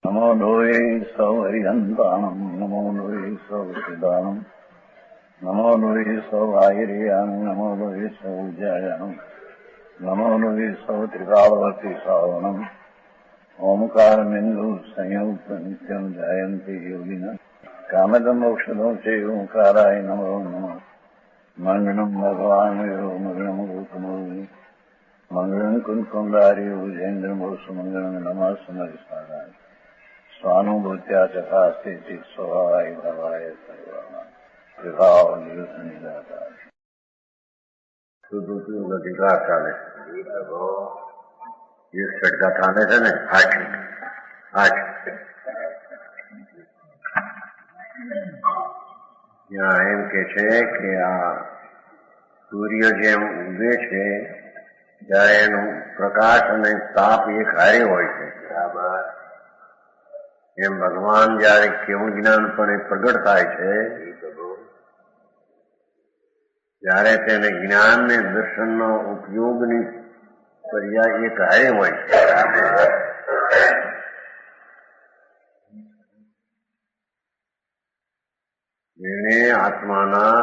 नमो लोये सौहरिहन्ताणम् नमो लोये सौचिदानम् नमो लोये सौभागिर्याम् नमो लोये सौजायानम् नमो लोये सौत्रिकालवती सावनम् ओंकारमिन्दु संयुक्त नित्यम् जयन्ति योगिनः कामदमोक्षदो चैव ओंकाराय नमो नमः मङ्गलम् भगवान् यो मङ्गलम् गौतमोऽपि मङ्गलम् कुन्कुण्डार्यो विजेन्द्रमोसुमङ्गलम् नमः समरिसाराय स्वानुभूत्या चकास्ते स्वभावाय भवाय सर्वाणाम् विभाव निरुद्ध निराकार સુધું અધિકાર ચાલે એક સટકા ચાલે છે ને આઠ ત્યાં એમ કે છે કે આ સૂર્ય જેમ ઉગે છે ત્યારે એનો પ્રકાશ અને તાપ એક હારે હોય છે બરાબર. એમ ભગવાન જયારે કેવું જ્ઞાનપણે પ્રગટ થાય છે ત્યારે તેને જ્ઞાન ને દર્શનનો ઉપયોગની પર્યાય એક હારે હોય છે. જેણે આત્માના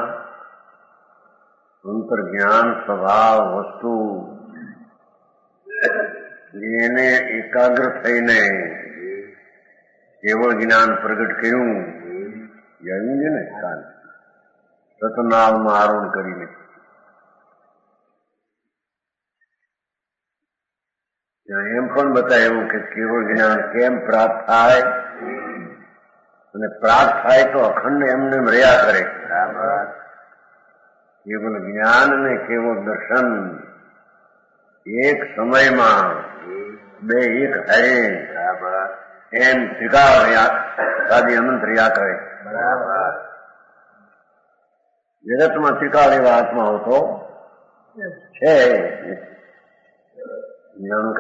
અંતર્જ્ઞાન સ્વભાવ વસ્તુ એને એકાગ્ર થઈને કેવળ જ્ઞાન પ્રગટ કર્યું આવ્યું છે ને કાલ સતનામનું આરોહણ કરીને ત્યાં એમ પણ બતાવ્યું કે કેવળ જ્ઞાન કેમ પ્રાપ્ત થાય અને પ્રાપ્ત થાય તો અખંડ એમને રહ્યા કરે. કેવળ જ્ઞાન અને કેવળ દર્શન એક સમયમાં બે એક હારે એમ ત્રિકાળ સાદી અનંત રહ્યા કરે. જગતમાં ત્રિકાળ એવા આત્માઓ તો છે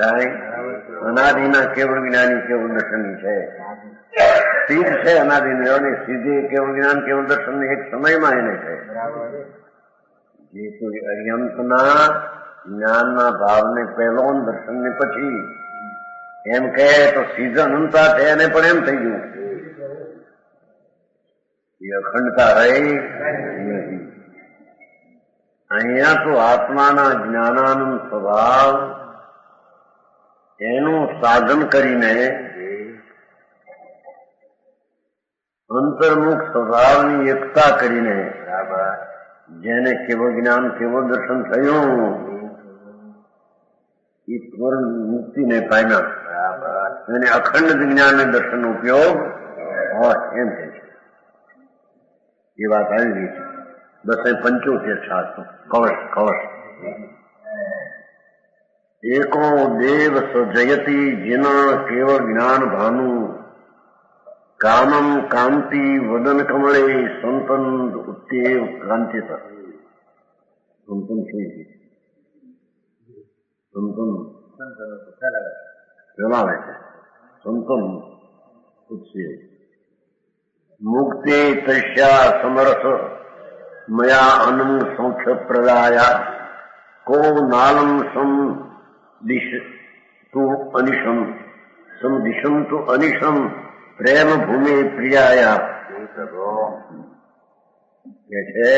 કાંઈ અનાદિના કેવળ જ્ઞાની કેવળ દર્શનની છે. સિદ્ધ છે અનાદિની સીધી કેવળ જ્ઞાન કેવળ દર્શન એક સમયમાં એને છે. જે કોઈ અર્યંતના જ્ઞાનના ભાવને પહેલો દર્શન ને પછી એમ કહે તો સીધ અનંતા છે એને પણ એમ થઈ ગયું એ અખંડતા રહી નથી. અહીંયા તો આત્માના જ્ઞાનાનંદ સ્વભાવ એનું સાધન કરીને અંતર્મુખ સ્વભાવની એકતા કરીને જેને કેવળ જ્ઞાન કેવળ દર્શન થયું એ પૂર્ણ મુક્તિને પામ્યા એને અખંડ જ્ઞાન દર્શન ઉપયોગ હોય એમ કહે છે. એ વાત આવી ગઈ છે 275 શાસ્ત્રો કવચ એકો દેવ સજયતી જેના કેવળ જ્ઞાન ભાનુ કામમ કાંતિ વદન કમળે સંતન ઉત્તેવ ક્રાંતિત. સંતન શું છે? સંતન ચલાવે છે. સંતન ઉત્સેવ મુક્તિ તસ્યા સમરસ મયા અનમ સંખ્ય પ્રદાયા કો નાલમ સમ દિશ તુ અનિશમ સમ દિશમ તુ અનિશમ પ્રેમ ભૂમિ પ્રિયાયા કે છે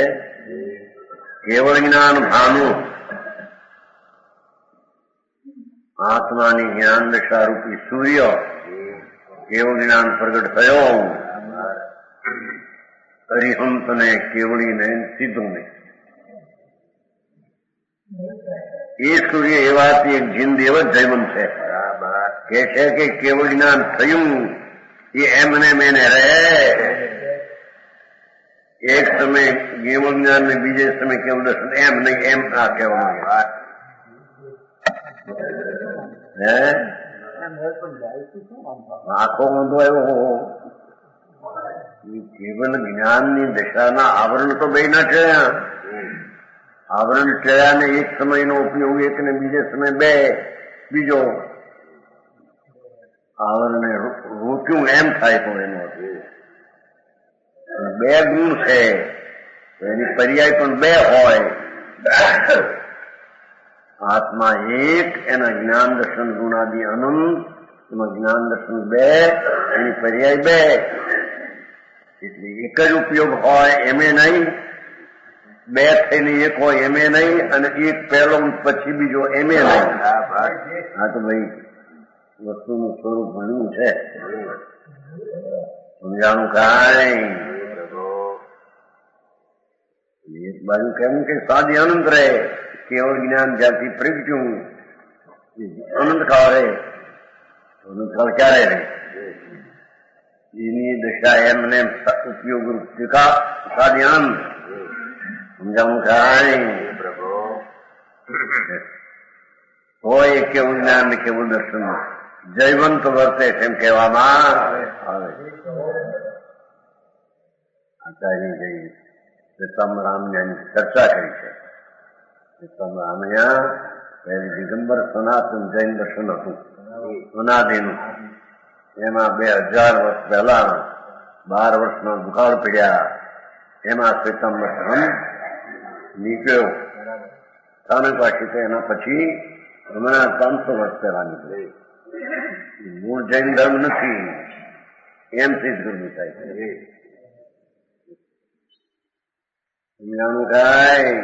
કેવળ જ્ઞાન ભાનુ આત્માની જ્ઞાન દશારૂપી સૂર્ય કેવળ જ્ઞાન પ્રગટ થયો અરિહંત ને કેવળી ને સીધું ને એ સૂર્ય એવાથી એક જીનદેવ જ જૈવન છે. કે છે કે કેવળ જ્ઞાન થયું એ એમને મેને રહે. એક સમય કેવળ જ્ઞાન ને બીજે સમય કેવળ દર્શન એમ નહીં એમ આ કહેવાનું આખો વાંધો આવ્યો. કેવલ જ્ઞાનની દશાના આવરણ તો બે ના ચડ્યા. આવરણ ચડ્યા ને એક સમયનો ઉપયોગ એક ને બીજે સમય બે બીજો આવરણ રોક્યું એમ થાય તો એનો બે ગુણ છે એની પર્યાય પણ બે હોય. આત્મા એક એના જ્ઞાન દર્શન ગુણાદિ અનંત એમાં જ્ઞાન દર્શન બે, એની પર્યાય બે, એટલે એક જ ઉપયોગ હોય એમે નહીં, બે થઈને એક હોય એમે નહીં, અને એક પહેલો પછી બીજો એમે નહીં. હા તો ભાઈ વસ્તુનું સ્વરૂપ ભણ્યું છે, સમજાણું કાંઈ. એક બાજુ કેમ કે સાદી અનંત રહે, કેવળ જ્ઞાન જ્યાંથી પ્રગટ્યું અનંત કાળ રહે, અનંત કાળ ક્યારે રહે એની દશા એમને ઉપયોગ સાદી અનંત. સમજાવું કાંઈ. હોય કેવું જ્ઞાન ને કેવું દર્શન જયવંત વર્તે તેમ કહેવામાં આવે. આચાર્ય જઈ રામની ચર્ચા કરી છે. રામૈયા પહેલી દિગંબર સનાતન જૈન દર્શન હતું અનાદિનું. એમાં 2000 વર્ષ પહેલા 12 વર્ષના દુકાળ પડ્યા. એમાં શ્વેતાંબર ધર્મ નીકળ્યો. સ્થાનક વાસી તો એના પછી હમણાં 500 વર્ષ પહેલા નીકળ્યો. મૂળ જૈન ધર્મ નથી એમ સિદ્ધ કરવું થાય છે. સમજાણું કાંઈ.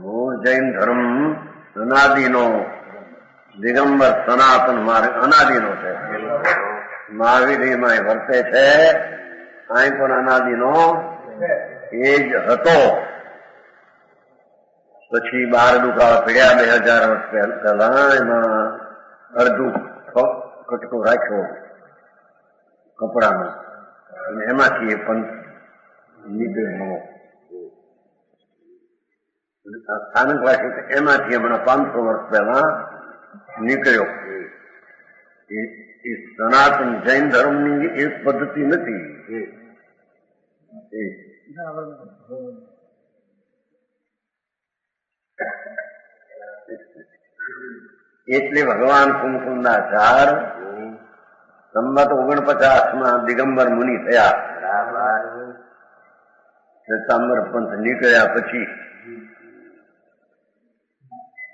મૂળ જૈન ધર્મ અનાદિનો, દિગંબર સનાતન માર્ગ અનાદિનો છે. મહાવીરમાં વર્તે છે. અહીં પણ અનાદિનો એ જ હતો. પછી 12 દુકાળ પડ્યા 2000 વર્ષ પહેલા. એમાં અડધું કટકો રાખ્યો કપડાનો, અને એમાંથી એ પંથ નીકળ્યો. સ્થાનક વાસી એમાંથી હમણાં 500 વર્ષ પહેલા નીકળ્યો. એ સનાતન જૈન ધર્મની એક પદ્ધતિ નથી. એટલે ભગવાન કુમકુંદાચાર સંમત 49 દિગંબર મુનિ થયા. શ્વેતાંબર પંથ નીકળ્યા પછી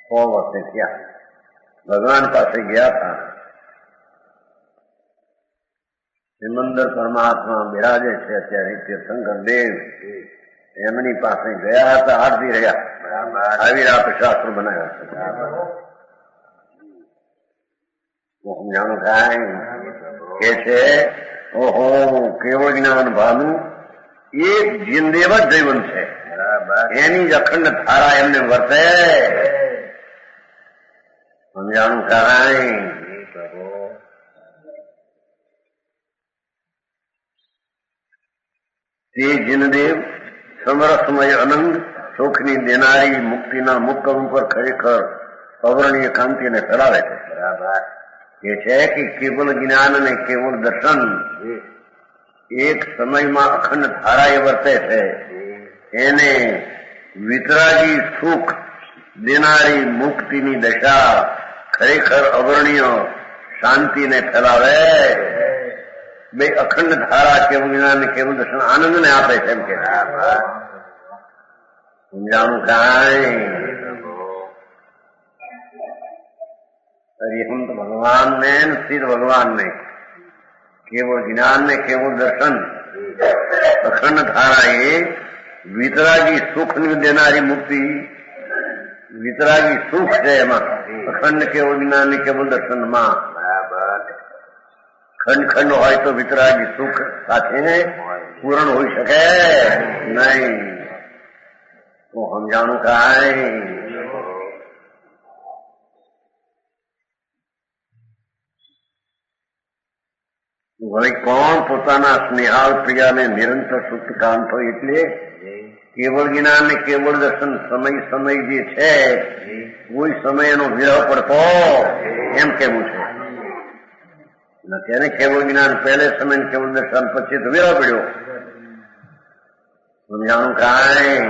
100 વર્ષે થયા. ભગવાન પાસે ગયા હતા. સિમંદર પરમાત્મા બિરાજે છે અત્યારે તીર્થંકર દેવ, એમની પાસે ગયા હતા. હાજરી રહ્યા. આવી રાત શાસ્ત્ર બનાવ્યા છે. સમજાણું કાંઈ. કે છે ઓહો કેવળ જ્ઞાન ભાનું એક જીનદેવ જ જીવન છે. એની જ અખંડ ધારા એમને વર્તે. સમજાણું કાંઈ. તે જીનદેવ સમરસમય અનંત સુખની દેનારી મુક્તિના મુક્કમ ઉપર ખરેખર અવર્ણીય કાંતિને ફેલાવે છે. એ છે કે કેવલ જ્ઞાન અને કેવલ દર્શન એક સમયમાં અખંડ ધારાએ વર્તે છે. એને વિતરાગી સુખ દેનારી મુક્તિની દશા ખરેખર અવર્ણીય શાંતિને ફેલાવે. બે અખંડ ધારા કેવું જ્ઞાન કેવું દર્શન આનંદને આપે છે. એમ કે સમજાણું કાંઈ. હરિહંત ભગવાનને સ્થિર ભગવાનને કેવળ જ્ઞાનને કેવળ દર્શન અખંડ ધારા એ વિતરાગી સુખ દેનારી મુક્તિ. વિતરાગી સુખ છે એમાં અખંડ કેવળ જ્ઞાન ને કેવળ દર્શનમાં. ખંડ ખંડ હોય તો વિતરાગી સુખ સાથે પૂરણ હોઈ શકે નહીં. તો સમજાણું કાંઈ. વળી કોણ પોતાના સ્નેહાળ પ્રિયાને નિરંતર સુખ કાંતો. એટલે કેવળ જ્ઞાન ને કેવળ દર્શન સમય સમય જે છે કોઈ સમય એનો વિરહ પડતો એમ કેવું છે. તેને કેવળ જ્ઞાન પહેલે સમય કેવળ દર્શન પછી તો વિરહ પડ્યો. સમજાણું કાંઈ.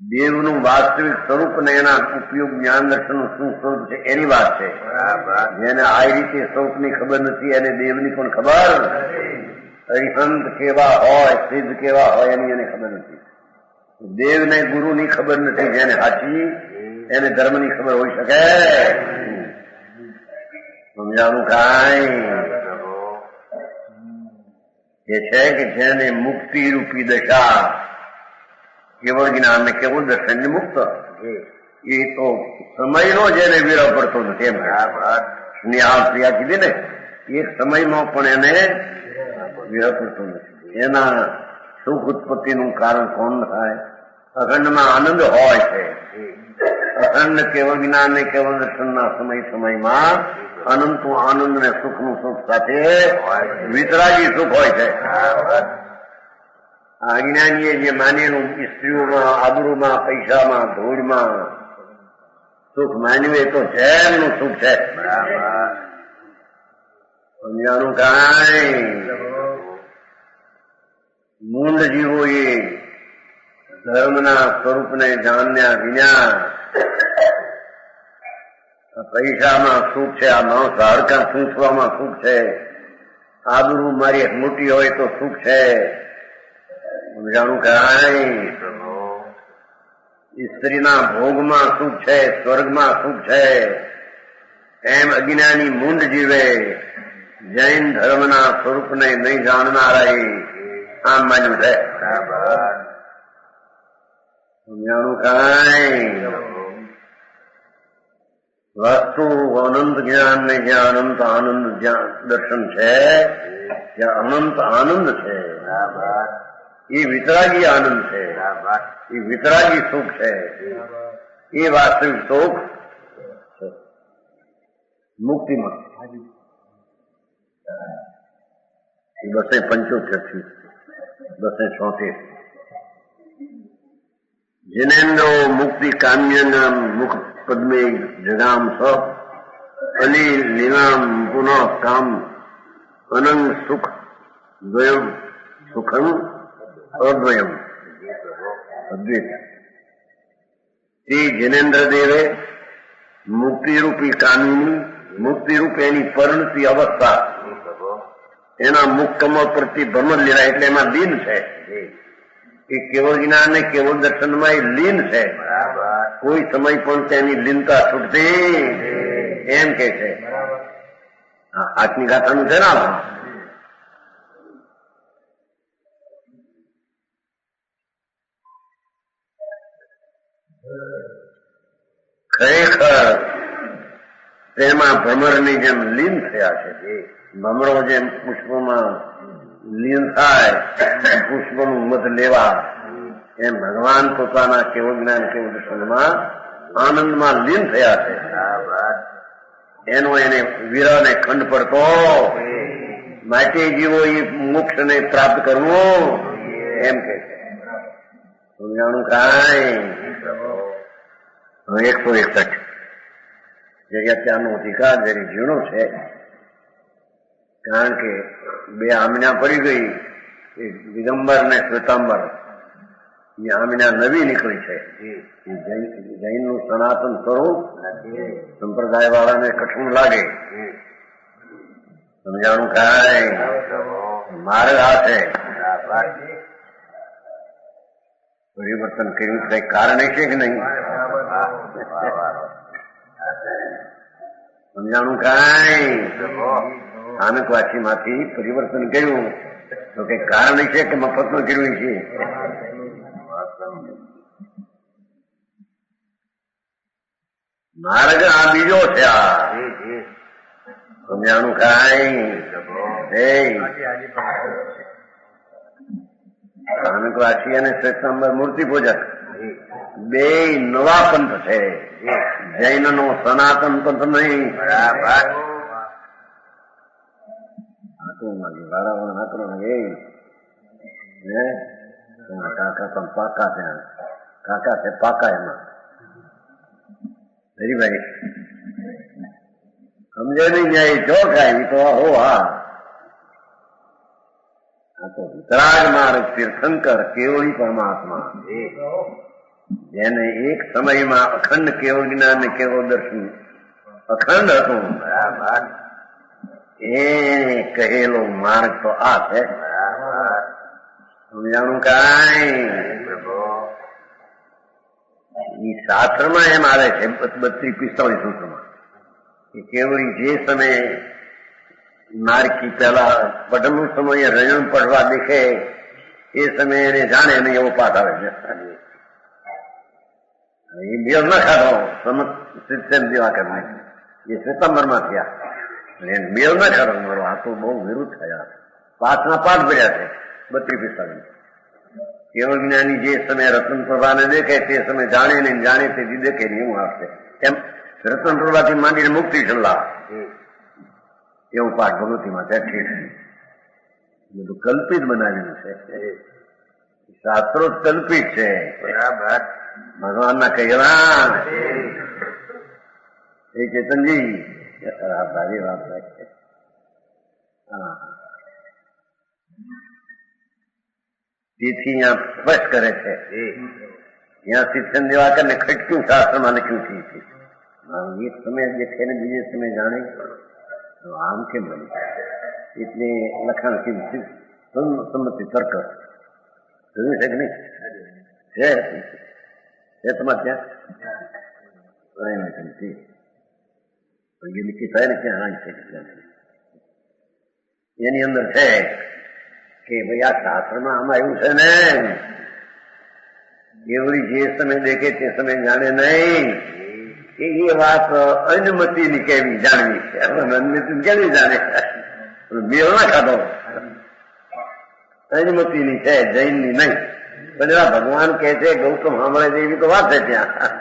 દેવનું વાસ્તવિક સ્વરૂપ ને એના ઉપયોગ જ્ઞાન દર્શનનું શું સ્વરૂપ છે એની વાત છે. જેને આ રીતે સ્વરૂપની ખબર નથી એને દેવની પણ ખબર. અરિહંત કેવા હોય સિદ્ધ કેવા હોય એની એને ખબર નથી. દેવને ગુરુની ખબર નથી જેને સાચી એને ધર્મની ખબર હોઈ શકે? સમજાણું કાંઈ એ છે કે જેને મુક્તિ રૂપી દશા કેવળ જ્ઞાન ને કેવળ દર્શન મુક્ત એ તો સમયનો જેને વિરહ પડતો નથી. એમ નિહાળ પ્રિયા કીધી ને એક સમયમાં પણ એને વિરહ પડતો નથી. એના સુખ ઉત્પત્તિનું કારણ કોણ થાય? અખંડમાં આનંદ હોય છે. અખંડ કેવળ જ્ઞાન ને કેવળ દર્શનના સમયમાં અનંત આનંદ ને સુખનું સુખ સાથે વિતરાગી સુખ હોય છે. અજ્ઞાનીએ જે માનેલું સ્ત્રીઓમાં, આબરૂમાં, પૈસામાં, ધૂળમાં સુખ માન્યું એ તો ઝેરનું સુખ છે. સમજાણું કાંઈ? મૂંડ જીવો એ ધર્મના સ્વરૂપને જાણ્યા વિના પૈસામાં સુખ છે, આ માણસ હાડકા સૂંચવામાં સુખ છે, આબરૂ મારી મોટી હોય તો સુખ છે. સમજાણું કાંઈ? સ્ત્રીના ભોગમાં સુખ છે, સ્વર્ગમાં સુખ છે. એમ અજ્ઞાની મૂંડ જીવે જૈન ધર્મના સ્વરૂપને નહીં જાણનારા આમ માન્યું છે. સમજાણું કાંઈ? વસ્તુ અનંત જ્ઞાન ને જ્યાં અનંત આનંદ જ્યાં દર્શન છે ત્યાં અનંત આનંદ છે. એ વિતરાગી આનંદ છે, એ વિતરાગી સુખ છે. એ વાસ્તવિક સુખ મુક્તિમાં 275 થી 276 जिनेन्द्रो मुक्ति काम्यन मुख पद्मे जगाम स अली लीलाम पुनः काम अनंग सुख द्वयम सुखम अद्वयम अद्वैत. તે જિનેન્દ્ર દેવે મુક્તિ રૂપી કામિની, મુક્તિ રૂપે એની પરિણતિ અવસ્થા એના મુખ કમળ પ્રતિ ભ્રમર લીલા એટલે એમાં લીન છે. એ કેવળ જ્ઞાન ને કેવળ દર્શનમાં એ લીન છે. કોઈ સમય પણ તેની લીનતા છૂટતી એમ કે છે. આજની ગાથાનું છે ને ખરેખર તેમાં ભ્રમરની જેમ લીન થયા છે. ભ્રમરો જેમ પુષ્પમાં લીન થાય પુષ્પનું મધ લેવા એમ ભગવાન પોતાના કેવળ જ્ઞાન કેવળ દર્શનમાં આનંદમાં લીન થયા છે. એનો એને વિરહને ખંડ પડતો માટે જીવો એ મોક્ષને પ્રાપ્ત કરવું એમ કે છે. સમજાણું કાંઈ? 161 જે અત્યારનો અધિકાર જરી ઝીણો છે કારણ કે બે આમના પડી ગઈ, એક દિગંબર ને શ્વેતાંબર. એ આમના નવી નીકળી છે. જૈનનું સનાતન સ્વરૂપ સંપ્રદાય વાળાને કઠણ લાગે. સમજાણું કાંઈ? માર્ગ આ છે. પરિવર્તન કર્યું કઈ કારણ છે કે નહીં? સમજાણું કાંઈ? સ્થાનકવાસી માંથી પરિવર્તન કર્યું તો કઈ કારણ છે કે મફતમાં કર્યું છે? માર્ગ આ બીજો છે. આ સમજાણું કાંઈ? સ્થાનકવાસી અને શ્વેતાંબર મૂર્તિ પૂજક બે નવા પંથ છે. જૈન નો સનાતન પંથ નહીં. કાકા પણ પાકા ત્યાં, કાકા છે પાકા એમાં. હરીભાઈ સમજે નહીં ન્યાય જો ખાય તો હો. હા તો વિતરાગ માર્ગ તીર્થંકર કેવળી પરમાત્મા જેને એક સમયમાં અખંડ કેવળ જ્ઞાન ને કેવળ દર્શન અખંડ હતું એને કહેલો માર્ગ તો આ છે. સમજાણું કાંઈ? શાસ્ત્રમાં એમ આવે છે 32-45 સૂત્રમાં કે કેવળી જે સમયે નારકી પહેલા પઢનું સમયે રજણ પઢવા દેખે એ સમયે એને જાણે નહીં એવો પાઠ આવે છે. એ મેળ ન ખાધો સમત સિસ્ટમ જેવા કરે એ શ્વેતાંબરમાં થયા મેળ ન ખાધો મારો આ તો બહુ વિરુદ્ધ થયા. પાઠના પાઠ ભર્યા છે 32-45. કેવળ જ્ઞાની જે સમય રતન પ્રભાને દેખે તે સમય જાણે નહીં, જાણે તેથી દેખે નહીં એવું આવશે. એમ રતન પ્રભાથી માંડીને મુક્તિ સલાહ એવું પાઠ ભગવતીમાં છે. બધું કલ્પિત બનાવેલું છે. શાસ્ત્રો કલ્પિત છે. બરાબર ભગવાનના કહેવા એ ચેતનજી ભારી વાત છે. હા તેથી અહીંયા સ્પષ્ટ કરે છે. ત્યાં શિક્ષણ દેવા ને ખટક્યું શાસ્ત્રમાં લખ્યું છે. એક સમય દેખે ને બીજે સમય જાણે આમ કેમ બને એટલે લખાણ સંમતિ તર્ક જોયું છે કે નહીં છે તમારે ત્યાં લિખિત થાય ને ક્યાં છે એની અંદર છે કે ભાઈ આ શાસ્ત્રમાં આમાં એવું છે ને કેવળી જે સમય દેખે તે સમય જાણે નહીં એ વાત અનુમતિની કેવી જાણવી છે. અનુમતિ કેવી જાણે મેળ ના ખાધો અનુમતિની છે, જૈનની નહીં. બધા ભગવાન કહે છે ગૌતમ સાંભળે છે એવી તો વાત છે. ત્યાં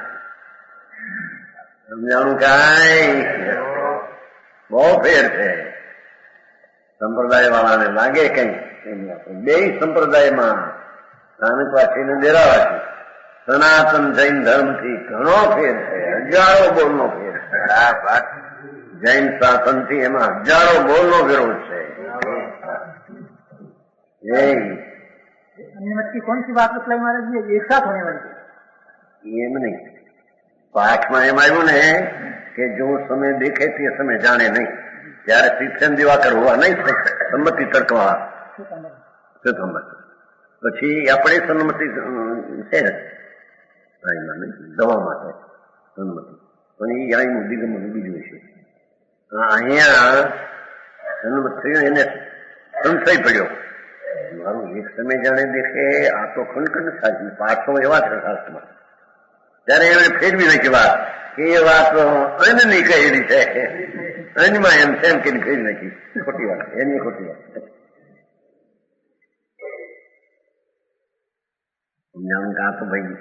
સમજાણું કાંઈ બહુ ફેર છે. સંપ્રદાય વાળાને લાગે કઈ બે સંપ્રદાયમાં સ્થાનકવાસીને ડેરાવાસી સનાતન જૈન ધર્મથી ઘણો ફેર છે. હજારો બોલનો ફેર છે. જૈન શાસનથી એમાં હજારો બોલનો વિરોધ છે. अनुमति कौन सी बात मतलब महाराज जी एक साथ होने वाली એમ નહીં. પાઠમાં એમ આવ્યું ને કે જો સમય દેખે તે સમય જાણે નહીં. ત્યારે શિક્ષણ દિવાકર હોવા નહીં સંમતિ તર્કવા પછી આપણે સંમતિ છે દવા માટે સંમતિ પણ એ ગાયનું દિગમનું બીજું છે. અહીંયા સંમત થયું એને સંશય પડ્યો મારું એક સમય જાણે દેખે આ તો ખંડ સાચી પાઠો એવા છે શાસ્ત્રમાં. ત્યારે એને ફેરવી નાખી વાત કે એ વાત અન્નની કહેલી છે. અન્નમાં એમ છે એમ કે ફેરવી નાખી ખોટી વાત એની ખોટી વાત. સમજાણું કે આ તો ભાઈ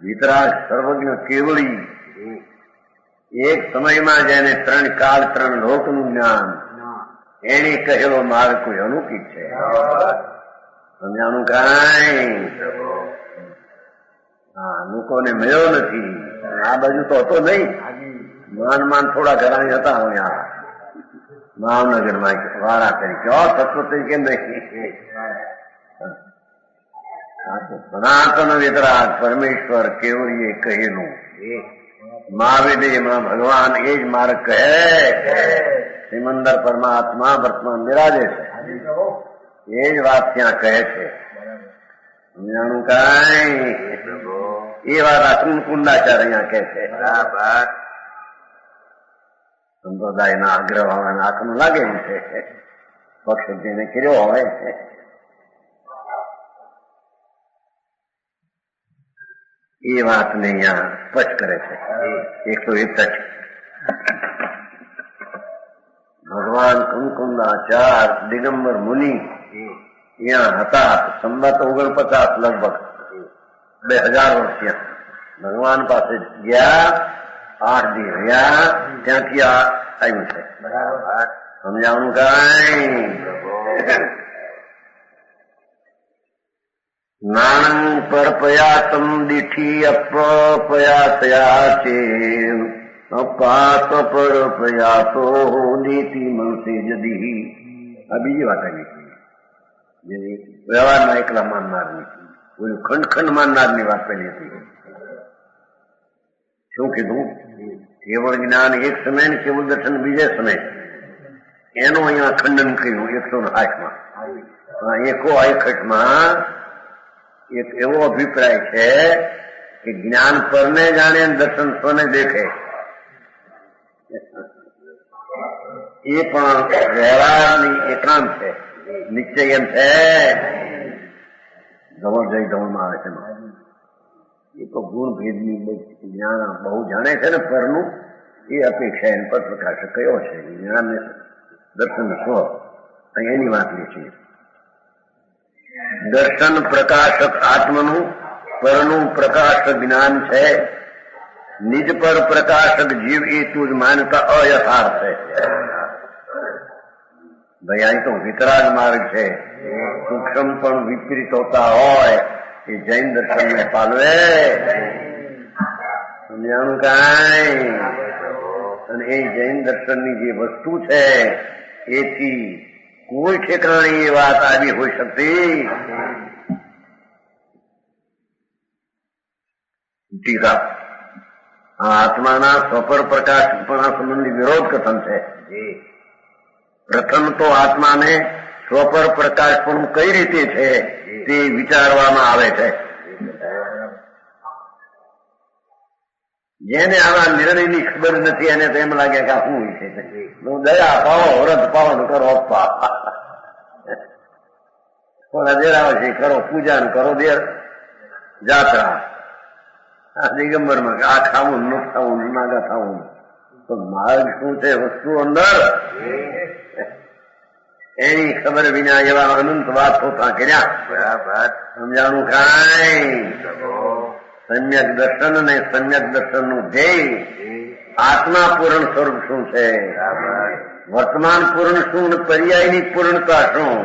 વિતરાગ સર્વજ્ઞ કેવળી એક સમયમાં જેને 3 કાળ 3 લોકનું જ્ઞાન એને કહેલો માર્ગ કોઈ અનુકિત છે. સમજાણું કાંઈ હા લોકોને મળ્યો નથી. આ બાજુ તો હતો નહીં. માન થોડા ઘણા હતા અહીંયા ભાવનગરમાં વાળા તરીકે તત્વ તરીકે નહીં. સનાતન વિતરાગ પરમેશ્વર કેવળીએ કહેલું મહાવિદેયમાં ભગવાન એ જ માર્ગ કહે. સિમંદર પરમાત્મા વર્તમાન બિરાજે છે એ જ વાત ત્યાં કહે છે. સમજાણું કાંઈ એ વાત અશ્વિન કુંડાચાર્ય અહીંયા કહે છે. સંપ્રદાયના આગ્રહ વાળાના આંખનું લાગે એમ છે. પક્ષ જેને કર્યો હોય એ વાતને અહીંયા સ્પષ્ટ કરે છે. 161 ભગવાન કુમકુંદાચાર્ય દિગંબર મુનિ ત્યાં હતા. સંવત 49 લગભગ 2000 વર્ષ ત્યાં ભગવાન પાસે ગયા. 8 દી રહ્યા. ત્યાંથી આવ્યું છે. સમજાવવાનું કાંઈ નાણં પરપયાતમ દીઠી અપપયાસયા છે અપાત પરપયાતો દીતી મનસે જદી. આ બીજી વાત આવી જે વ્યવહારમાં એકલા માનનારની કોઈ ખંડ માનનારની વાત પહેલી હતી. શું કીધું? કેવળ જ્ઞાન એક સમય ને કેવળ દર્શન બીજે સમય. એનું અહીંયા ખંડન કર્યું 108માં. 161માં એક એવો અભિપ્રાય છે કે જ્ઞાન પરને જાણે દર્શન સ્વને દેખે એ પણ વ્યવહારની એકાંત છે. નિશ્ચય એમ છે ધવળ જઈ ધવળમાં આવે છે. એ તો ગુણ ભેદની જ્ઞાન બહુ જાણે છે ને પરનું એ અપેક્ષા એને પર પ્રકાશક કયો છે. જ્ઞાન ને દર્શન સ્વ એની વાત લે છે. દર્શન પ્રકાશક આત્મનું, પરનું પ્રકાશક જ્ઞાન છે. નિજ પર પ્રકાશક જીવ એ તું જ માનતા અયથાર્થ છે. ભાઈ અહીં તો વિતરાગ માર્ગ છે. સૂક્ષ્મ પણ વિપરીત હોતા હોય એ જૈન દર્શન ને પાલવે સમજાણું કાંઈ. અને એ જૈન દર્શનની જે વસ્તુ છે એથી કોઈ ઠેકાણે એ વાત આવી હોઈ શકતી. ટીકા આ આત્માના સ્વપર પ્રકાશપણા સંબંધી વિરોધ કથન છે. પ્રથમ તો આત્માને સ્વપર પ્રકાશપણું કઈ રીતે છે તે વિચારવામાં આવે છે. જેને આવા નિર્ણયની ખબર નથી એને તો એમ લાગે કે આ શું છે. દયા પાવો, વ્રત પાવન કરો, થોડા દેરાવ છે કરો, પૂજા કરો, દેર જાત્રા આ દિગંબરમાં આ ખાવું ન ખાવું નાગા ખાવું. તો માર્ગ શું છે વસ્તુ અંદર એની ખબર વિના એવા અનંત વાત હોતા કર્યા. સમજાણું કાંઈ. સમ્યક દર્શન અને સમ્યક દર્શન નું ધ્યેય આત્મા પૂર્ણ સ્વરૂપ શું છે, વર્તમાન પૂર્ણ શું ને પર્યાયની પૂર્ણતા શું.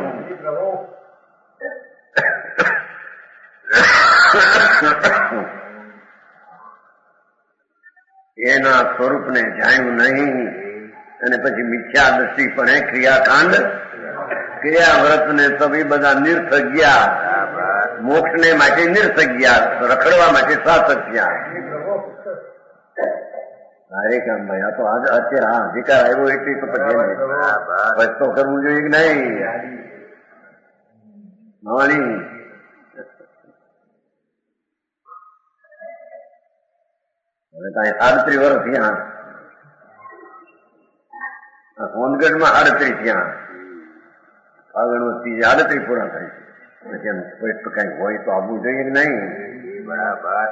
એના સ્વરૂપને જાણ્યું નહીં અને પછી મિથ્યા દ્રષ્ટિપણે ક્રિયાકાંડ ક્રિયા વ્રતને તો એ બધા નિર્થક ગયા. મોક્ષને માટે નિર્થક ગયા, રખડવા માટે સાર્થક ગયા. અરે કામ ભાઈ આ તો અત્યારે હા અધિકાર આવ્યો એટલે તો પછી તો કરવું જોઈએ કે નહીં. માણી હવે કાંઈ 38 વર્ષ થયા, સોનગઢમાં 38 થયા, આગળ વસ્તી 38 પૂરા થાય છે. પછી એમ કઈ હોય તો આવવું જોઈએ કે નહીં. બરાબર.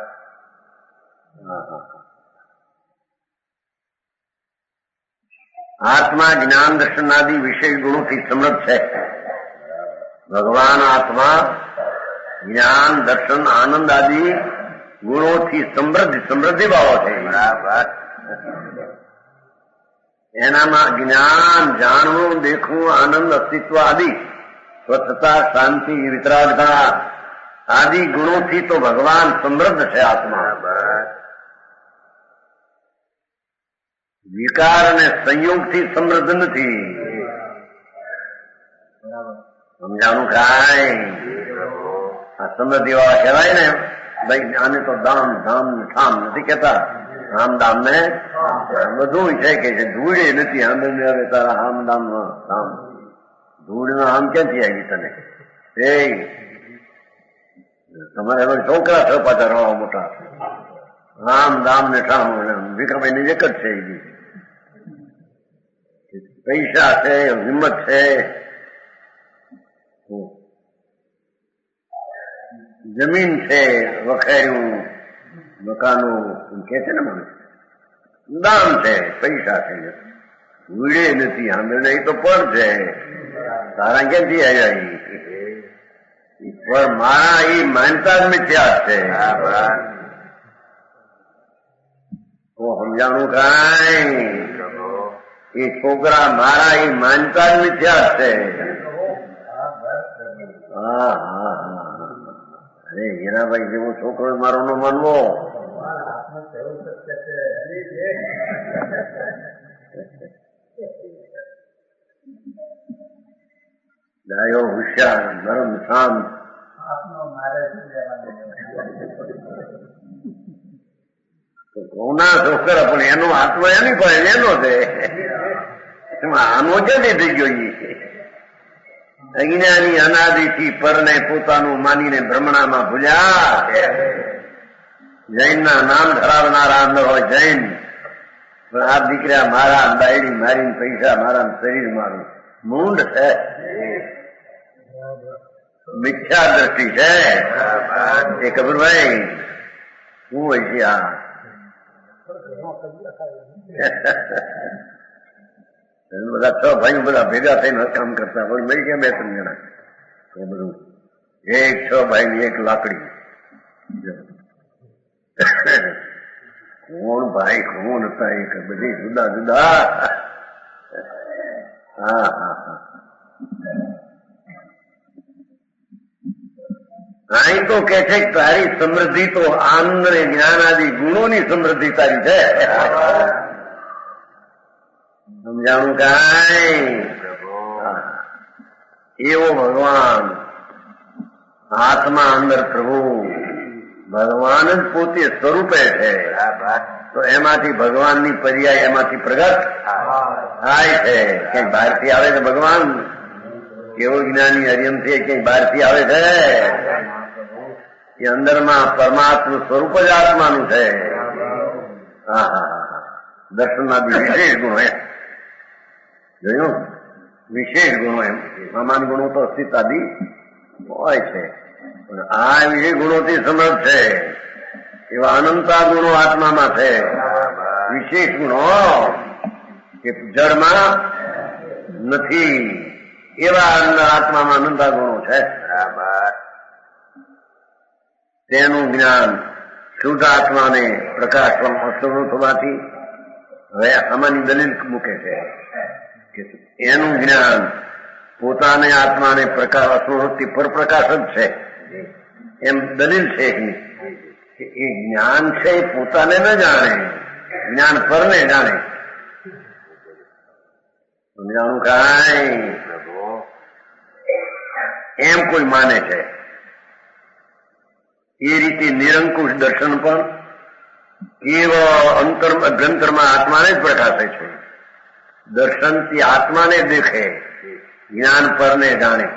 આત્મા જ્ઞાન દર્શન આદિ વિષય ગુણોથી સમૃદ્ધ છે. ભગવાન આત્મા જ્ઞાન દર્શન આનંદ આદિ ગુણોથી સમૃદ્ધિ ભાવો છે. બરાબર. એનામાં જ્ઞાન, જાણવું, દેખવું, આનંદ, અસ્તિત્વ આદિ, સ્વચ્છતા, શાંતિ, વિતરાગતા આદિ ગુણોથી તો ભગવાન સમૃદ્ધ છે આત્મા. વિકાર અને સંયોગથી સમૃદ્ધ નથી. સમજાણું કાંઈ. આ સમૃદ્ધિ વાળા કહેવાય ને ભાઈ આને તો દામ ધામ ઠામ નથી કેતા. રામ દામ ને બધું છે કે ધૂળે નથી આનંદ આવે તારા આમ દામ ધામ. ધૂળના આમ ક્યાંથી આવી તને? એ તમારે હવે છોકરા છો પાછા રવા મોટા. રામ દામ ને ઠામ ભીખાભાઈ ની એક જ છે. પૈસા છે, હિંમત છે, જમીન છે, વખાર્યું મકાનો કે છે ને માણસ, દામ છે, પૈસા છે, વીડે નથી સાંભળે એ તો પણ છે. તારા ક્યાંથી આવ્યા? પણ મારા એ માનતા જ મિથ્યા છે. તો સમજાણું કાંઈ. એ છોકરા મારા એ માનતા જ મિથ્યા છે. હા હા હા. અરે હીરાભાઈ જેવો છોકરો મારો ન માનવો. ડાયો, હોશિયાર, નરમ, શાંત. કોના છોકરા પણ એનો આત્મા એની પાસે એનો છે. એમાં આનો ક્યાંથી થઈ ગયો? અજ્ઞાની અનાદિથી પરને પોતાનું માનીને ભ્રમણામાં ભૂલ્યા. જૈનના નામ ધરાવનારા અંદર હોય જૈન, પણ આ દીકરા મારા, બાયડી મારી, પૈસા મારા, શરીર મારું, મૂંડ છે, મિથ્યા દ્રષ્ટિ છે. એ કબીરભાઈ શું હોય છે આ? બધા 6 ભાઈઓ બધા ભેગા થઈને કામ કરતા હોય, મળી ગયા 2-3 જણા, તો બધું 6 ભાઈ ની 1 લાકડી. કોણ ભાઈ કોણ હતા એક બધી જુદા જુદા. હા હા હા. અહીં તો કે છે કે તારી સમૃદ્ધિ તો આનંદ ને જ્ઞાન આદિ ગુણોની સમૃદ્ધિ તારી છે. સમજાણું કાંઈ? એવો ભગવાન, આત્મા અંદર પ્રભુ, ભગવાન જ પોતે સ્વરૂપે છે. તો એમાંથી ભગવાનની પર્યાય એમાંથી પ્રગટ થાય છે. ક્યાંક બહારથી આવે છે ભગવાન, કેવો જ્ઞાની હરિયમથી ક્યાંક બહારથી આવે છે? એ અંદરમાં પરમાત્મા સ્વરૂપ જ આત્માનું છે. હા હા હા. દર્શનાદી વિશેષ ગુણો એમ જોયું, વિશેષ ગુણો એમ. સમાન ગુણો તો અસ્તિત્વાદી હોય છે, પણ આ વિશેષ ગુણોથી સમર્થ છે. એવા અનંતા ગુણો આત્મામાં છે. વિશેષ ગુણો કે જળમાં નથી, એવા આત્મામાં અનંતા ગુણો છે. તેનું જ્ઞાન શુદ્ધ આત્માને પ્રકાશવામાં અસમર્થ હોવાથી હવે આમાંની દલીલ મૂકે છે કે એનું જ્ઞાન પોતાને આત્માને પ્રકાશ અસમર્થથી પરપ્રકાશ જ છે, એમ દલીલ છે એકની. એ જ્ઞાન છે એ પોતાને ન જાણે, જ્ઞાન પરને જાણે. સમજાણું કાંઈ? એમ કોઈ માને છે. એ રીતે નિરંકુશ દર્શન પણ કેવળ અભ્યંતરમાં આત્માને જ પ્રકાશે છે. દર્શનથી આત્માને દેખે, જ્ઞાન પરને જાણે.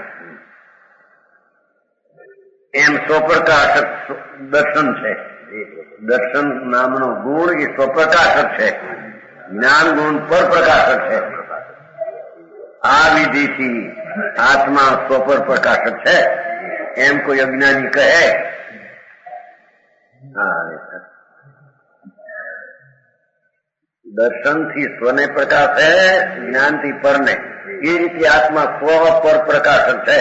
એમ સ્વપ્રકાશક દર્શન છે. દર્શન નામનો ગુણ એ સ્વપ્રકાશક છે, જ્ઞાન ગુણ પર પ્રકાશક છે. આ વિધિથી આત્મા સ્વપર પ્રકાશક છે એમ કોઈ અજ્ઞાની કહે. દર્શનથી સ્વને પ્રકાશે, જ્ઞાનથી પરને. એ રીતે આત્મા સ્વ પર પ્રકાશક છે.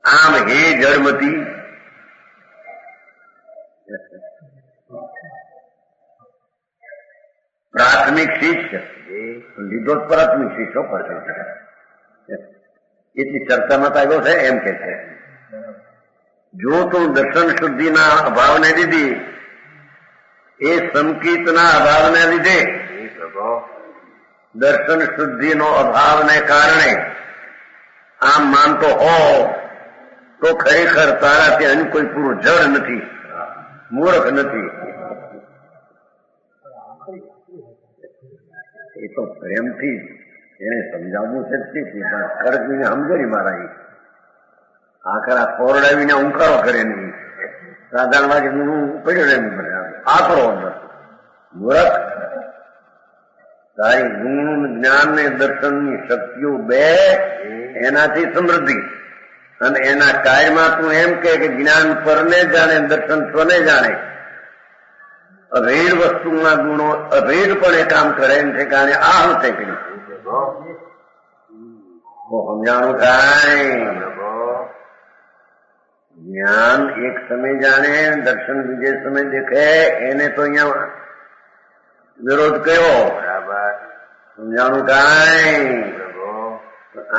આમ હે જળમતી, પ્રાથમિક શિષ્ય લીધો પ્રાથમિક શિષ્યો પડે એટલી ચર્ચામાં આવ્યો છે. એમ કે છે જો તું દર્શન શુદ્ધિના અભાવને લીધી, એ સંકિતના અભાવને લીધે, દર્શન શુદ્ધિનો અભાવને કારણે આમ માનતો હો, તો ખરેખર તારાથી અન્ય કોઈ પૂરું જડ નથી, મૂર્ખ નથી. એ તો પ્રેમથી એને સમજાવવું છે કડકીને સમજણી મારા. આખરા કોરડાવીને ઉંકારો કરે નહીં, સાધારણ વાગે પડ્યો ને આકરો મૂર્ખ. તારી ગુણ જ્ઞાન ને દર્શનની શક્તિઓ બે, એનાથી સમૃદ્ધિ. અને એના કાયમાં તું એમ કે જ્ઞાન પરને જાણે, દર્શન સ્વને જાણે. અભેદ વસ્તુના ગુણો અભેદ પણ એ કામ કરે એમ છે. કારણ આ હું તે કર્યું સમજાણું કાંઈ? જ્ઞાન એક સમય જાણે, દર્શન બીજે સમય દેખે, એને તો અહીંયા વિરોધ કર્યો. સમજાણું કાંઈ?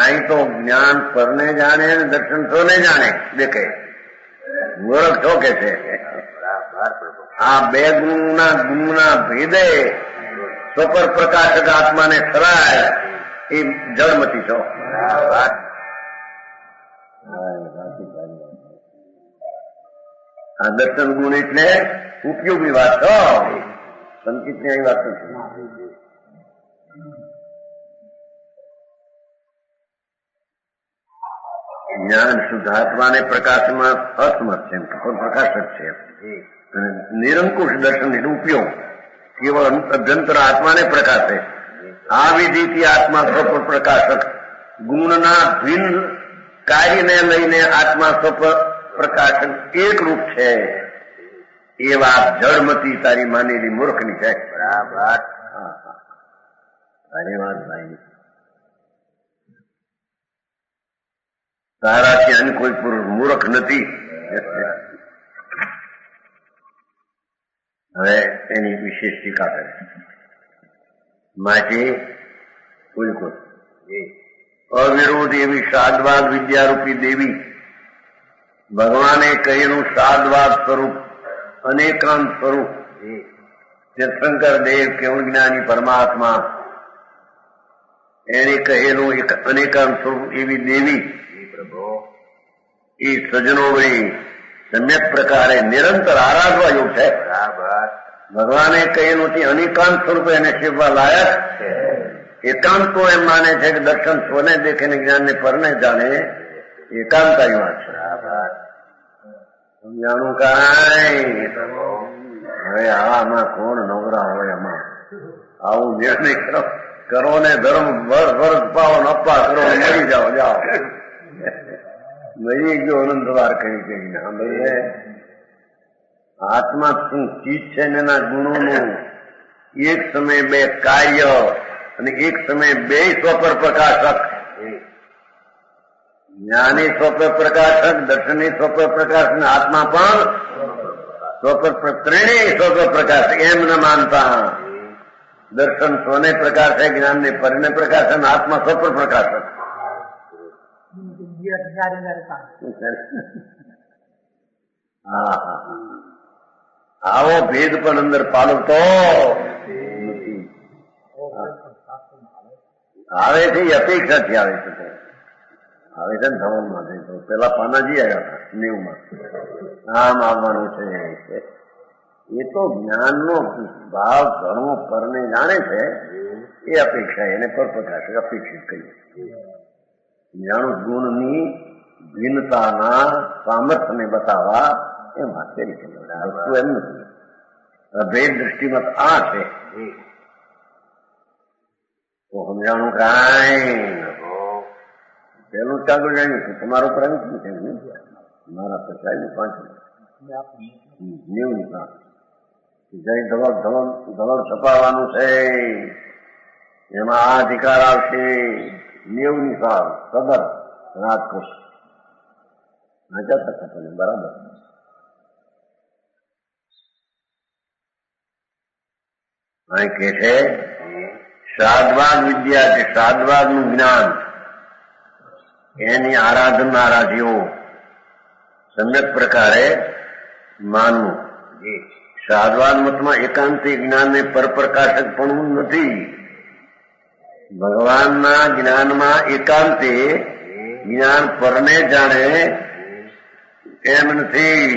અહીં તો જ્ઞાન પરને જાણે, દર્શન સ્વને જાણે દેખે. મૂર્ખ છો કે છે. આ બે ગુણના ભેદે સ્વપર પ્રકાશક આત્માને ખરાય, એ જળમતી છો. આ દર્શન ગુણ એટલે ઉપયોગી વાત છો, સંકિત ની આવી વાત નથી. જ્ઞાન શુદ્ધાત્માને પ્રકાશમાં અસમર્થ છે, કપટ પ્રકાશક છે. અને નિરંકુશ દર્શન એટલે ઉપયોગ કેવળ અભ્યંતર આત્માને પ્રકાશે. આ વિધિથી આત્મા સ્વપ પ્રકાશક ગુણના ભિન્ન કાર્યને લઈને આત્મા સ્વપ પ્રકાશક એક રૂપ છે. એ વાત જળમતી તારી માનેલી મૂર્ખની છે. બરાબર. અરે વાત ભાઈ, તારા ત્યાં કોઈ પુરુષ મૂર્ખ નથી. હવે એની વિશેષ ટીકા કરે. માટે અવિરોધ એવી સાદવાદ વિદ્યારૂપી દેવી ભગવાને કહેલું સાદવાદ સ્વરૂપ અનેકાંત સ્વરૂપ તીર્થંકર દેવ કેવળ જ્ઞાની પરમાત્મા એને કહેલું એક અનેકાંત સ્વરૂપ એવી દેવી એ સજ્જનો વળી સમ્યક પ્રકારે નિરંતર આરાધવા યોગ છે. બરાબર. ભગવાને કહેલું છે અનેકાંત સ્વરૂપે એને સેવવા લાયક છે. એકાંત તો એમ માને છે કે દર્શન સ્વને દેખીને જ્ઞાનને પરને જાણે એકાંતાની વાત છે. બરાબર. સમજાણું કાંઈ હવે આમાં કોણ નવરા હોય? આમાં આવું નિર્ણય કરો ને ધર્મ વર્ષ પાવો ને અપ્પા કરો ને મરી જાઓ. જાઓ મરી ગયો અનંતવાર કહી કહીને. ભાઈ આત્મા શું ચીજ છે ને એના ગુણોનું એક સમય બે કાર્ય અને એક સમય બે સ્વપર પ્રકાશક. જ્ઞાની સ્વપર પ્રકાશક, દર્શની સ્વપર પ્રકાશક ને આત્મા પણ સ્વપર ત્રણેય સ્વપર પ્રકાશ એમ ન માનતા. દર્શન સ્વને પ્રકાશ છે, જ્ઞાન ને પરને પ્રકાશ અને આત્મા સ્વપર પ્રકાશક. આવો ભેદ પણ અંદર પાલવતો નથી. આવે છે એ અપેક્ષાથી આવે છે. આવે છે ને ધવલમાં પેલા પાનાજી આવ્યા હતા 90 આમ આવવાનું છે. એ તો જ્ઞાનનો ભાવ ધર્મો પરને જાણે છે એ અપેક્ષા એને પર પ્રકાશ અપેક્ષિત કહીએ. જાણું ગુણની ભિન્નતાના સામર્થ્યને બતાવવા એમ વાત કરી છે. વસ્તુ એમ નથી. ભેદ દૃષ્ટિમત આ છે તો સમજાણું કાંઈ પેલું ચાલુ જાણ્યું છે. તમારો પ્રેમ શું છે? મારા પચાવી 5 90 જય ધવલ છપાવવાનું છે. એમાં આ અધિકાર આવશે 90 સાલ સદર રાજકોટ. બરાબર. અહીં કે છે સાદવાદ વિદ્યા છે, સાદવાદ નું જ્ઞાન એની આરાધનારા જેવો સમ્યક પ્રકારે માનવું. સાદવાદ મતમાં એકાંતિક જ્ઞાનને પરપ્રકાશક પણ નથી. ભગવાનના જ્ઞાનમાં એકાંતે જ્ઞાન પરને જાણે એમ નથી.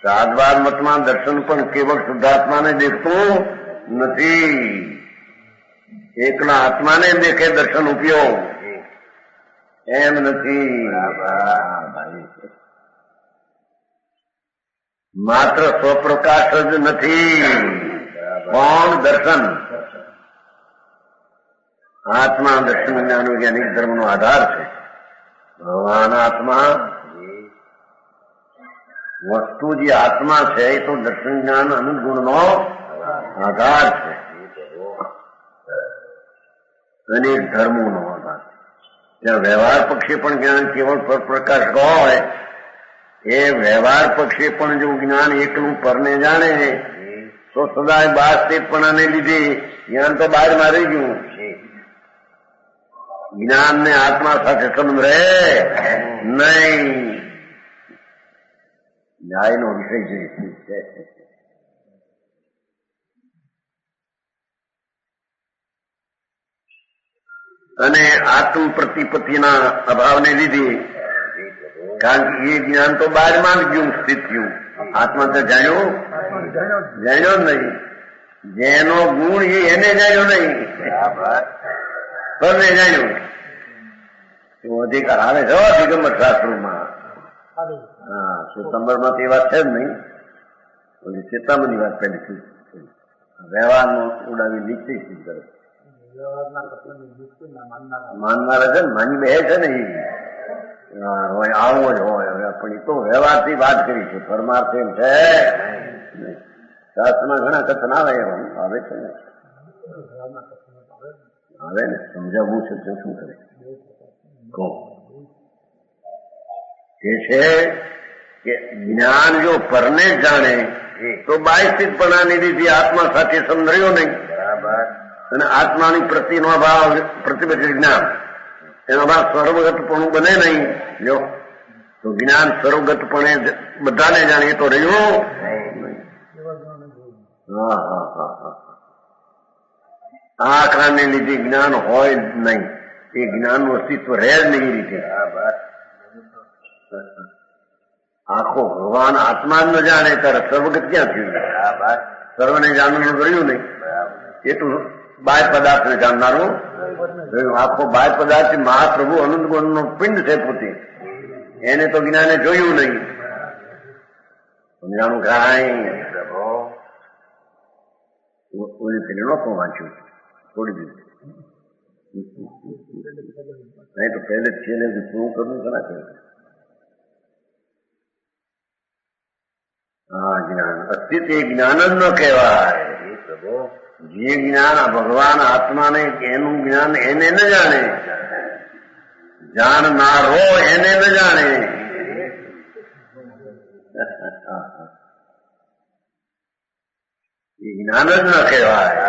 સાદવાદ મતમાં દર્શન પણ કેવળ શુદ્ધાત્માને દેખતું નથી. એકલા આત્માને દેખે દર્શન ઉપયોગ એમ નથી. માત્ર સ્વપ્રકાશ જ નથી પણ દર્શન. આત્મા દર્શન જ્ઞાન વૈજ્ઞાનિક ધર્મનો આધાર છે. ભગવાન આત્મા વસ્તુ જે આત્મા છે એ તો દર્શન જ્ઞાન અનુગુણનો આધાર છે. અનેક ધર્મોનો આધાર. ત્યાં વ્યવહાર પક્ષે પણ જ્ઞાન કેવળ પ્રકાશ હોય એ વ્યવહાર પક્ષે પણ જો જ્ઞાન એકલું પરને જાણે તો સદાય બાસ્તિકપણાને લીધે જ્ઞાન તો બહાર મારી ગયું. જ્ઞાન ને આત્મા સાથે સંબંધ રહે નહીં. ન્યાયનો વિષય જે છે અને આત્મ પ્રતિપત્તિના અભાવને લીધે, કારણ કે એ જ્ઞાન તો બહારમાં જ ગયું સ્થિત થયું. આત્મા તો જાણ્યો જ નહીં. જેનો ગુણ એ એને જાણ્યો નહીં, પરને જાણ્યો. એવો અધિકાર આવે છે દિગંબર શાસ્ત્રોમાં. હા, શ્વેતાંબરમાં તો એ વાત છે જ નહીં. ઓલી ચેતામની વાત પહેલી વ્યવહારનો ઉડાવી નિશ્ચય સિદ્ધ કરે માનનારા છે ને, માની બે છે ને એ આવો જ હોય. પણ એ તો વ્યવહારથી વાત કરી છે, પરમાર્થ એમ છે. શાસ્ત્રમાં ઘણા કથન આવે એમ આવે છે ને, આવે ને સમજાવવું છે તો શું કરે કહો કે છે કે જ્ઞાન જો પરને જાણે તો બાયસ્થિતપણાની લીધે આત્મા સાથે સમજાયો નહીં. અને આત્માની પ્રતિનો ભાવ પ્રતિબદ્ધ જ્ઞાન એનો ભાવ સર્વગતપણું બને નહીં. જો તો જ્ઞાન સર્વગતપણે બધાને જાણે તો રહ્યું. હા હા હા હા, આ કારણને લીધે જ્ઞાન હોય જ નહીં. એ જ્ઞાનનું અસ્તિત્વ રહે જ નહીં રીતે. આખો ભગવાન આત્મા જ ન જાણે ત્યારે સર્વગત ક્યાં થયું? સર્વને જાણવાનું રહ્યું નહીં. એટલું બાહ્ય પદાર્થને જાણનારું આખો બાહ્ય પદાર્થ મહાપ્રભુ અનંત ગુણનો પિંડ છે પોતે, એને તો જ્ઞાને જોયું નહીં. સમજાણું કાંઈ ઓલી પેલી નહોતો વાંચ્યું, છોડી દીધું. નહીં તો પહેલે છેલ્લે પૂરું કરવું ખરા કે હા જ્ઞાન અસ્તિત્વ એ જ્ઞાન જ ન કહેવાય. જે જ્ઞાન ભગવાન આત્માને એનું જ્ઞાન એને ન જાણે, જાણનારો એને ન જાણે. એ જ્ઞાન જ ન કહેવાય.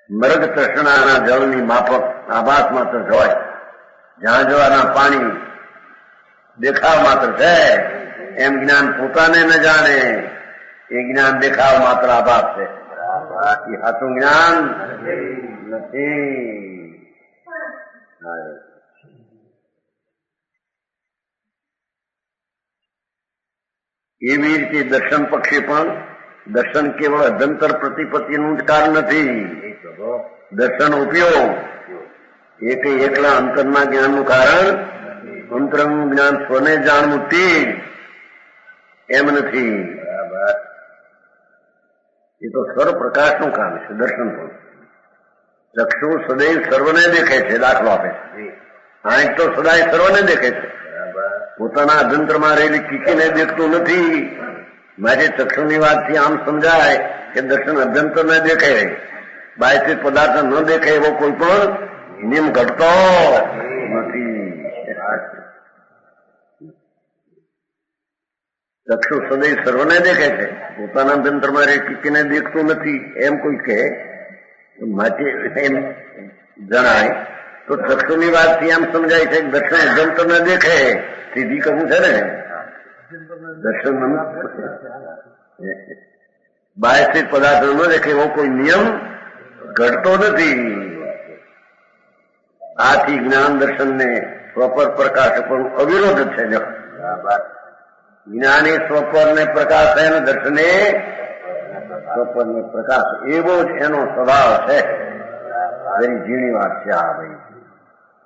મૃગ તૃષ્ણાના જળની માફક આભાસ માત્ર હોય, જ્યાં જવાના પાણી દેખાવ માત્ર છે એમ જ્ઞાન પોતાને ન જાણે. એ જ્ઞાન દેખાવ માત્ર આભાસ છે, એ સાચું જ્ઞાન નથી. એવી રીતે દર્શન પક્ષે પણ દર્શન કેવળ અધંતર પ્રતિપત્તિનું જ કારણ નથી. દર્શન ઉપયોગ એકલા અંતરના જ્ઞાનનું કારણ અંતરંગનું જ્ઞાન સ્વને જાણવું તે એમ નથી. એ તો સર્વ પ્રકાશનું કામ છે. દર્શન પણ ચક્ષુ સદૈવ સર્વને દેખે છે, દાખલો આપે છે. આંખ તો સદાય સર્વને દેખે છે, પોતાના અભ્યંતરમાં રહેલી કીકીને દેખતું નથી. માટે ચક્ષુની વાતથી આમ સમજાય કે દર્શન અભ્યંતરને દેખે, બાહ્યથી પદાર્થ ન દેખે એવો કોઈ પણ નિયમ ઘટતો નથી. ચક્ષુ સદૈવ સર્વને દેખે છે, પોતાના અભ્યંતરમાં રહી કીકીને દેખતું નથી એમ કોઈ કહે માટે એમ જણાય તો ચક્ષુની વાતથી આમ સમજાય છે કે દર્શન અભ્યંતરને દેખે. સીધી કરવું છે ને દર્શન બાહ્યસ્થિત પદાર્થ ન દેખે એવો કોઈ નિયમ ઘટતો નથી. આથી જ્ઞાન દર્શનને સ્વપર પ્રકાશ પણ અવિરોધ છે. જ્ઞાની સ્વપરને પ્રકાશ છે અને દર્શને સ્વપરને પ્રકાશ, એવો જ એનો સ્વભાવ છે. એની ઝીણી વાત છે આ ભાઈ.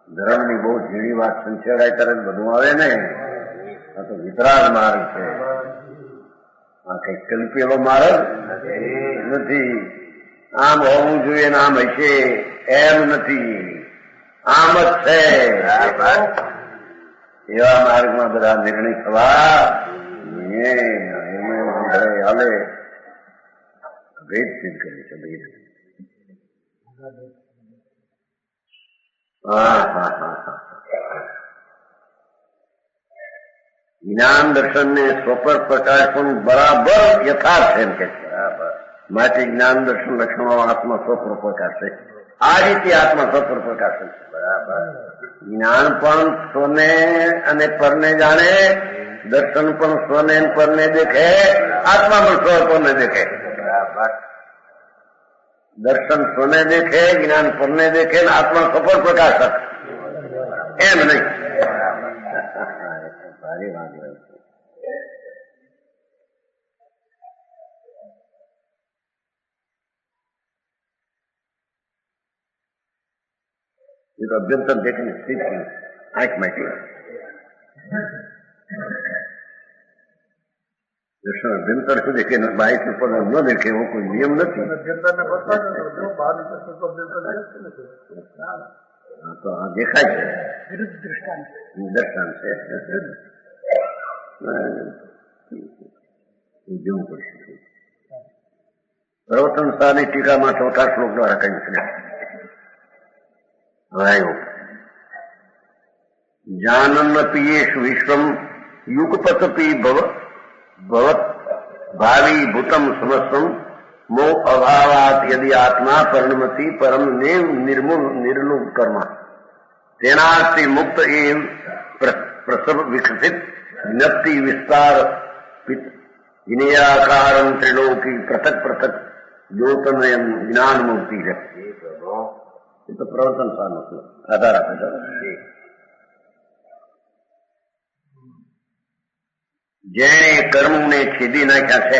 ધર્મની બહુ ઝીણી વાત સંચેડાય ત્યારે બધું આવે ને. આ તો વિતરાગ માર્ગ છે, આ કઈ કલ્પેલો માર્ગ નથી. આમ હોવું જોઈએ ને આમ હશે એમ નથી, આમ જ છે. એવા માર્ગમાં બધા નિર્ણય થવા હાલે ભેદ સિદ્ધ કરે છે. ભેદ જ્ઞાન દર્શન ને સ્વપર પ્રકાશ પણ બરાબર યથાર્થ એમ કે છે. માટે જ્ઞાન દર્શન લક્ષણો આત્મા સ્વપર પ્રકાશ છે. આ રીતે આત્મા સ્વપર પ્રકાશ છે. બરાબર. જ્ઞાન પણ સ્વને અને પરને જાણે, દર્શન પણ સ્વને પરને દેખે, આત્મા પણ સ્વ પરને દેખે. બરાબર. દર્શન સ્વને દેખે, જ્ઞાન પરને દેખે ને આત્મા સફળ પ્રકાશક એમ નહીં. ભારે વાત હોય છે. ये तो अभ्यंतर देखने स्थित आंख माटी દર્શન અભ્યંતર શું દેખે બાહ્ય ઉપર ન દેખે એવો કોઈ નિયમ નથી. તો આ દેખાય છે દ્રષ્ટાંત છે જોવું પડશે. પ્રવર્તન શાહની ટીકામાં 4થા શ્લોક દ્વારા કહ્યું છે જાનન્નપિયેષુ વિશ્વમ યુગપતપી ભવત ભાવિ ભૂતમ સમસ્તમ મો અભાવાત યદિ આત્મા પરિણમતિ પરમ નેવ નિર્મૂલ કર્મ તેનાથી મુક્ત એવ પ્રસવ વિકસિત જ્ઞપ્તિ વિસ્તાર વિનયાકારમ ત્રિલોકી પૃથક પૃથક જ્યોતનયમ જ્ઞાન મૂર્તિ છે. એ તો પ્રવર્તન શાહનો આધાર આપે છે. જેણે કર્મને છેદી નાખ્યા છે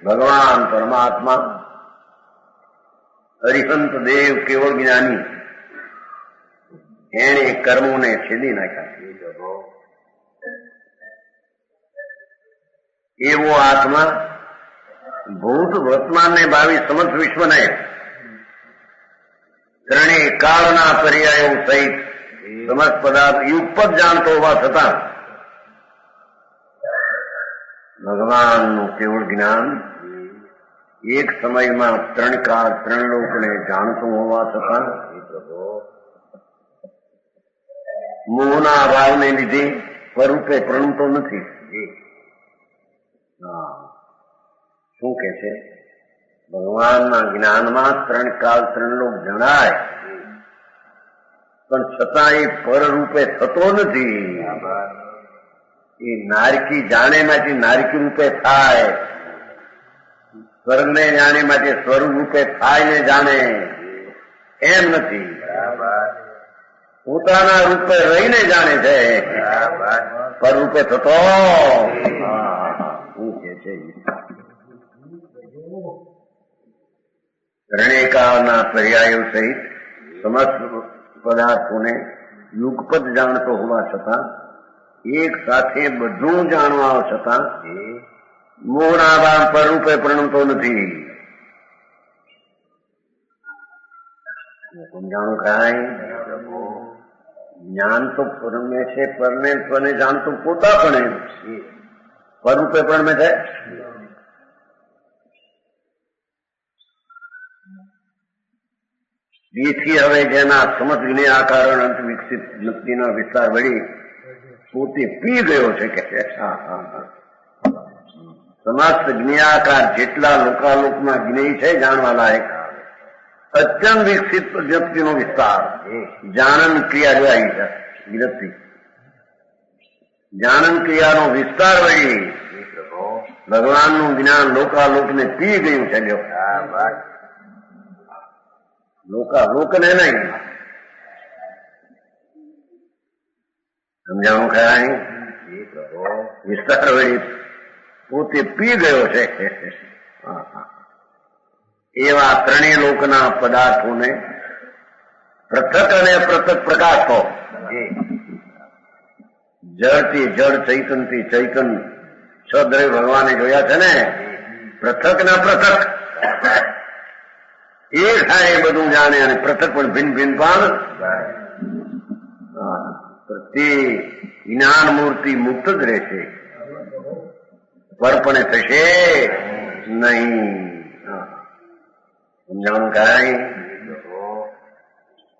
ભગવાન પરમાત્મા હરિહંત દેવ કેવળ જ્ઞાની એણે કર્મોને છેદી નાખ્યા છે. એવો આત્મા ભૂત વર્તમાન ને ભાવિ સમસ્ત વિશ્વને ત્રણેય કાળના પર્યાયો સહિત સમસ્ત પદાર્થ યુગપદ જાણતો હોવા છતાં ભગવાનનું કેવળ જ્ઞાન એક સમયમાં 3 કાળ 3 લોકને જાણતું હોવા છતાં મોહના અભાવને લીધે સ્વરૂપે પ્રણમતો નથી. શું કે છે ભગવાનના જ્ઞાનમાં 3 કાળ 3 લોક જણાય પણ છતાં એ પરરૂપે થતો નથી. એ નારકી જાણે માટે નારકી રૂપે થાય, સ્વર્ગને જાણે માટે સ્વરૂપ રૂપે થાય ને જાણે એમ નથી. પોતાના રૂપે રહીને જાણે છે પર રૂપે થતો શું કે છે. ત્રણેયકાળના પર્યાયો સહિત સમસ્ત પદાર્થોને યુગપદ જાણતો હોવા છતાં એક સાથે બધું જાણવા છતાં મોહના ભાવ પર રૂપે પ્રણમતો નથી. સમજાણું કાંઈ જ્ઞાન તો પરમે છે, પરને સ્વને જાણતું પોતા પણ પર રૂપે પ્રણમે છે. તેથી હવે જેના સમજ જ્ઞેયાકારણ અંત વિકસિત જ્ઞપ્તિના વિસ્તાર વળી પોતે પી ગયો છે કે સમસ્ત જ્ઞેયાકાર જેટલા લોકાલોકમાં જ્ઞેય છે જાણવા લાયક અત્યંત વિકસિત જ્ઞપ્તિનો વિસ્તાર જાનન ક્રિયા જોઈ છે. જ્ઞપ્તિ જાનન ક્રિયાનો વિસ્તાર વળી ભગવાનનું જ્ઞાન લોકાલોકને પી ગયું છે. લોકાલોકને નહીં. સમજાણું ખરાય વિસ્તાર વળી પોતે પી ગયો છે. એવા ત્રણેય લોકના પદાર્થોને પૃથક અને પૃથક પ્રકાશો જળથી જળ ચૈતનથી ચૈતન છદ્રય ભગવાને જોયા છે ને. પૃથક ના પૃથક એક થાય એ બધું જાણે અને પૃથક પણ ભિન્ન ભિન્ન પણ તે જ્ઞાન મૂર્તિ મુક્ત જ રહેશે, પરપણે થશે નહીં. સમજાણું કાંઈ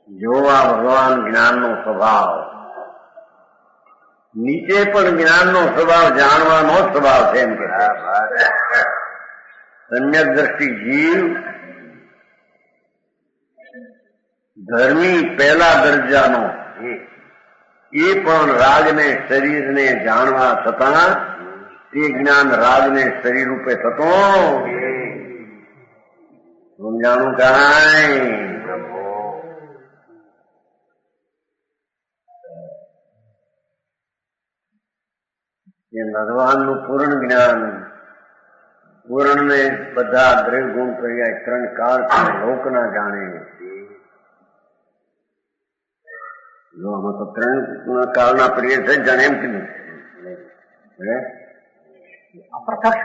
જોવા ભગવાન જ્ઞાનનો સ્વભાવ નીચે પણ જ્ઞાનનો સ્વભાવ જાણવાનો સ્વભાવ છે એમ કે સમ્યક દ્રષ્ટિ જીવ ધર્મી પહેલા દરજાનો એ પણ રાજને શરીરને જાણવા છતાં તે જ્ઞાન રાજને શરીર રૂપે થતો. સમજાણું કાંઈ એ ભગવાનનું પૂર્ણ જ્ઞાન પૂર્ણને બધા દ્રવ્ય ગુણ પર્યાય 3 કાળ લોકના જાણે જો આમાં તો 3 કાળના પ્રિય છે જાણે એમ કીધું અપ્રત્યક્ષ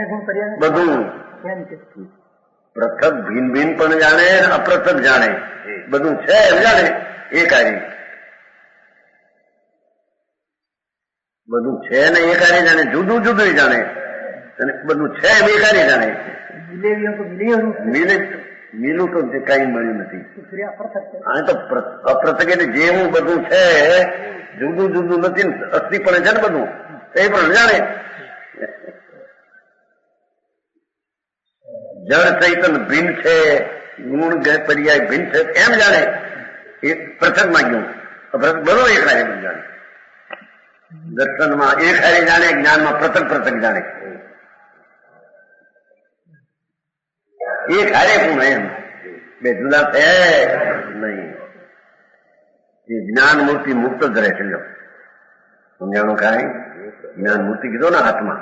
ગુણ કર્યા બધું પૃથક ભિન્ન ભિન્ન પણ જાણે, અપૃથક જાણે, બધું છે એમ જાણે એક હારી, બધું છે ને એક હારી જાણે, જુદું જુદું જાણે, અને બધું છે એમ એક હારી જાણે. મિલું તો કઈ મળ્યું નથી. આ તો અપ્રથક એટલે જેવું બધું છે જુદું જુદું નથી, અસ્થિ પણ છે ને બધું એ પણ જાણે. જળ ચૈતન ભિન્ન છે, ગુણ પર્યાય ભિન્ન છે એમ જાણે. એ પૃથક માં ગયું, અપૃથક બધો એક હારે જાણે. દર્શનમાં એક હારે જાણે, જ્ઞાનમાં પૃથક પૃથક જાણે. એક હારે ગુણ એમ બે જુદા છે નહીં. એ જ્ઞાન મૂર્તિ મુક્ત જ રહે છે. સમજાણું કાંઈ? જ્ઞાન મૂર્તિ કીધો ને હાથમાં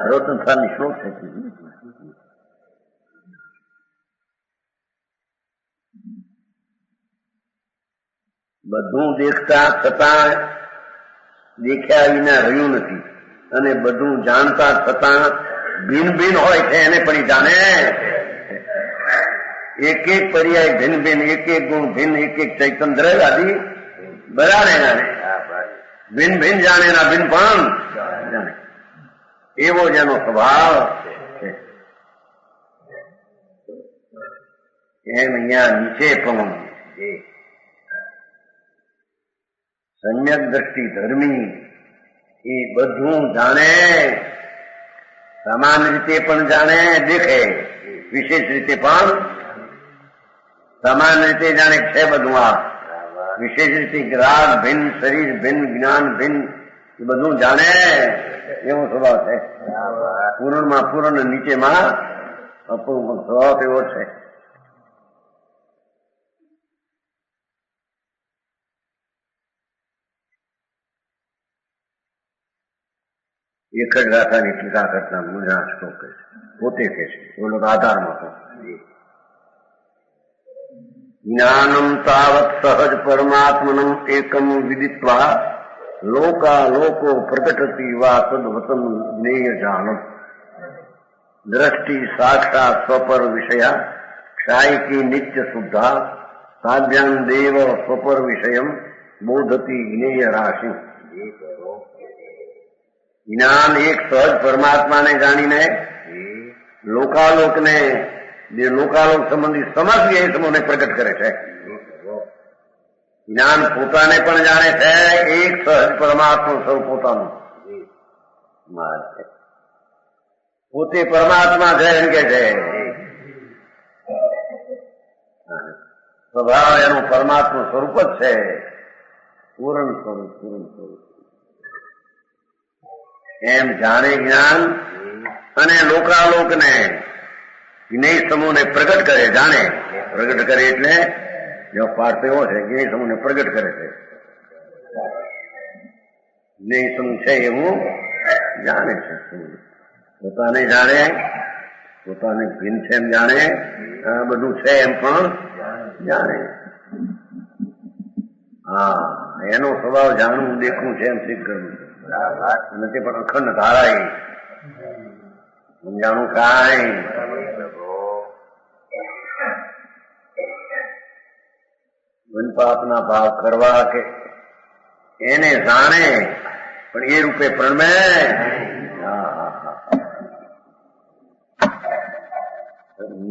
રોતનસારની શ્લોક છે. બધું દેખતા છતાં દેખ્યા વિના રહ્યું નથી, અને બધું જાણતા છતાં ભિન્ન ભિન્ન હોય છે એને પણ જાણે. એક એક પર્યાય ભિન્ન ભિન્ન, એક એક ગુણ ભિન્ન, એક એક ચૈતન દ્રવ્ય આદિ બરાને જાણે. ભિન્ન ભિન્ન જાણે ના ભિન્ન પણ જાણે, એવો જેનો સ્વભાવ છે. એમ અહીંયા નીચે પણ સમ્યક દ્રષ્ટિ ધર્મી એ બધું જાણે, સમાન રીતે પણ જાણે, દેખે, વિશેષ રીતે પણ સમાન રીતે જાણે છે બધું. આ વિશેષ રીતે ગ્રાહ ભિન્ન, શરીર ભિન્ન, જ્ઞાન ભિન્ન, એ બધું જાણે એવો સ્વભાવ છે. પૂર્ણમાં પૂર્ણ, નીચેમાં અપૂર્ણ સ્વભાવ એવો છે. એક જ ગાથાની ટીકા કરતા મુજા શ્લોક કહે છે, પોતે કહે છે, બોલો આધારમાં તો જ્ઞાનમ તાવત સહજ પરમાત્મનમ એકમ વિદિત્વા લોકા લોકો પ્રગટતી વા તદ્વતમ જ્ઞેય જાનમ. દ્રષ્ટિ સાક્ષાત સ્વપર વિષયા ક્ષાયકી નિત્ય શુદ્ધા સાધ્યાન દેવ સ્વપર વિષયમ બોધતી જ્ઞેય રાશિ. જ્ઞાન એક સહજ પરમાત્માને જાણીને લોકાલોકને, જે લોકાલોક સંબંધી સમસ્ત એ સમૂહને પ્રગટ કરે છે. જ્ઞાન પોતાને પણ જાણે છે, એક સહજ પરમાત્મા સૌ પોતાનું પોતે પરમાત્મા છે એમ કે છે. સ્વભાવ એનું પરમાત્મા સ્વરૂપ જ છે, પૂર્ણ સ્વરૂપ, પૂર્ણ સ્વરૂપ એમ જાણે જ્ઞાન. અને લોકાલોકને જ્ઞેય સમૂહને પ્રગટ કરે, જાણે. પ્રગટ કરે એટલે જો પાઠ એવો છે, જ્ઞેય સમૂહને પ્રગટ કરે છે. જ્ઞેય સમૂહ છે એવું જાણે છે. પોતાને જાણે, પોતાને ભિન્ન છે એમ જાણે, બધું છે એમ પણ જાણે. હા, એનો સ્વભાવ જાણવું, દેખવું છે એમ સિદ્ધ કરવું છે. નથી પણ અખંડ ધારાય. સમજાણું કાંઈ? વનપાપના ભાવ કરવા કે એને જાણે પણ એ રૂપે પ્રણમે.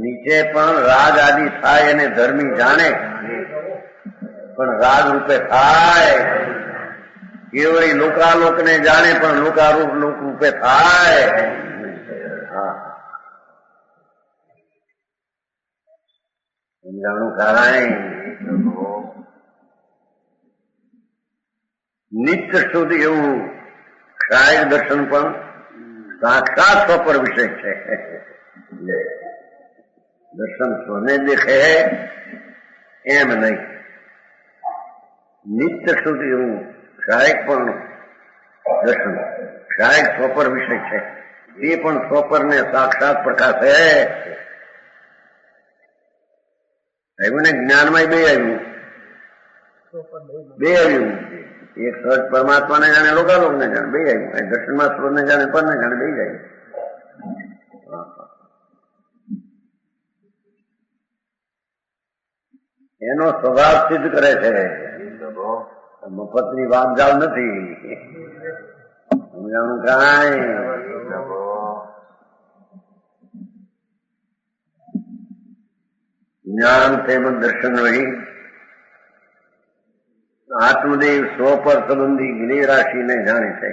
નીચે પણ રાગ આદિ થાય એને ધર્મી જાણે, પણ રાગ રૂપે થાય. કેવળી લોકાલોકને જાણે પણ લોકારૂપ લોક રૂપે થાય. સમજાણું કાંઈ? નિત્ય શુદ્ધ એવું ક્ષાય દર્શન પણ સાક્ષાત સ્વપર વિષય છે. દર્શન સ્વને દેખે એમ નહીં. નિત્ય શુદ્ધ એવું ક્ષાયક પણ દર્શન, ક્ષાયક સ્વપર વિષય છે. એ પણ સ્વપર ને સાક્ષાત પ્રકાશે. આવ્યું ને જ્ઞાનમાં બે આવ્યું, બે આવ્યું. એક સહજ પરમાત્માને જાણે, લોકાલોકને જાણે, બે આવ્યું. દર્શનમાં સ્વરને જાણે, પરને જાણે, બે જાય. એનો સ્વભાવ સિદ્ધ કરે છે. મફતની વાત જાવ નથી, સમજાણું કાંઈ. જ્ઞાન તેમજ દર્શન વહી આત્મદેવ સ્વ પર સંબંધી જ્ઞેય રાશિને જાણે છે.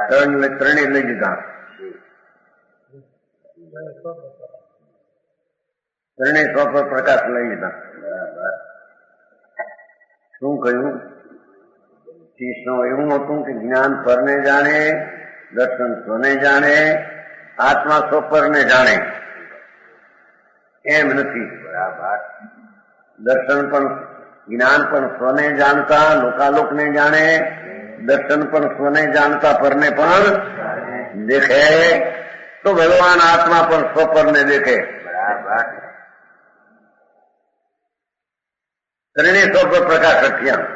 ત્રણે લઈ લીધા, ત્રણે સ્વ પર પ્રકાશ લઈ લીધા. શું કહ્યું? શીશનો એવું હતું કે જ્ઞાન પરને જાણે, દર્શન સ્વને જાણે, આત્મા સ્વ પરને જાણે. એમ નથી. દર્શન પણ, જ્ઞાન પણ સ્વને જાણતા લોકાલોકને જાણે, દર્શન પણ સ્વને જાણતા પરને પણ દેખે, તો ભગવાન આત્મા પણ સ્વ પરને દેખે. ત્રણેય સ્વ પર પ્રકાશ રખ્યા.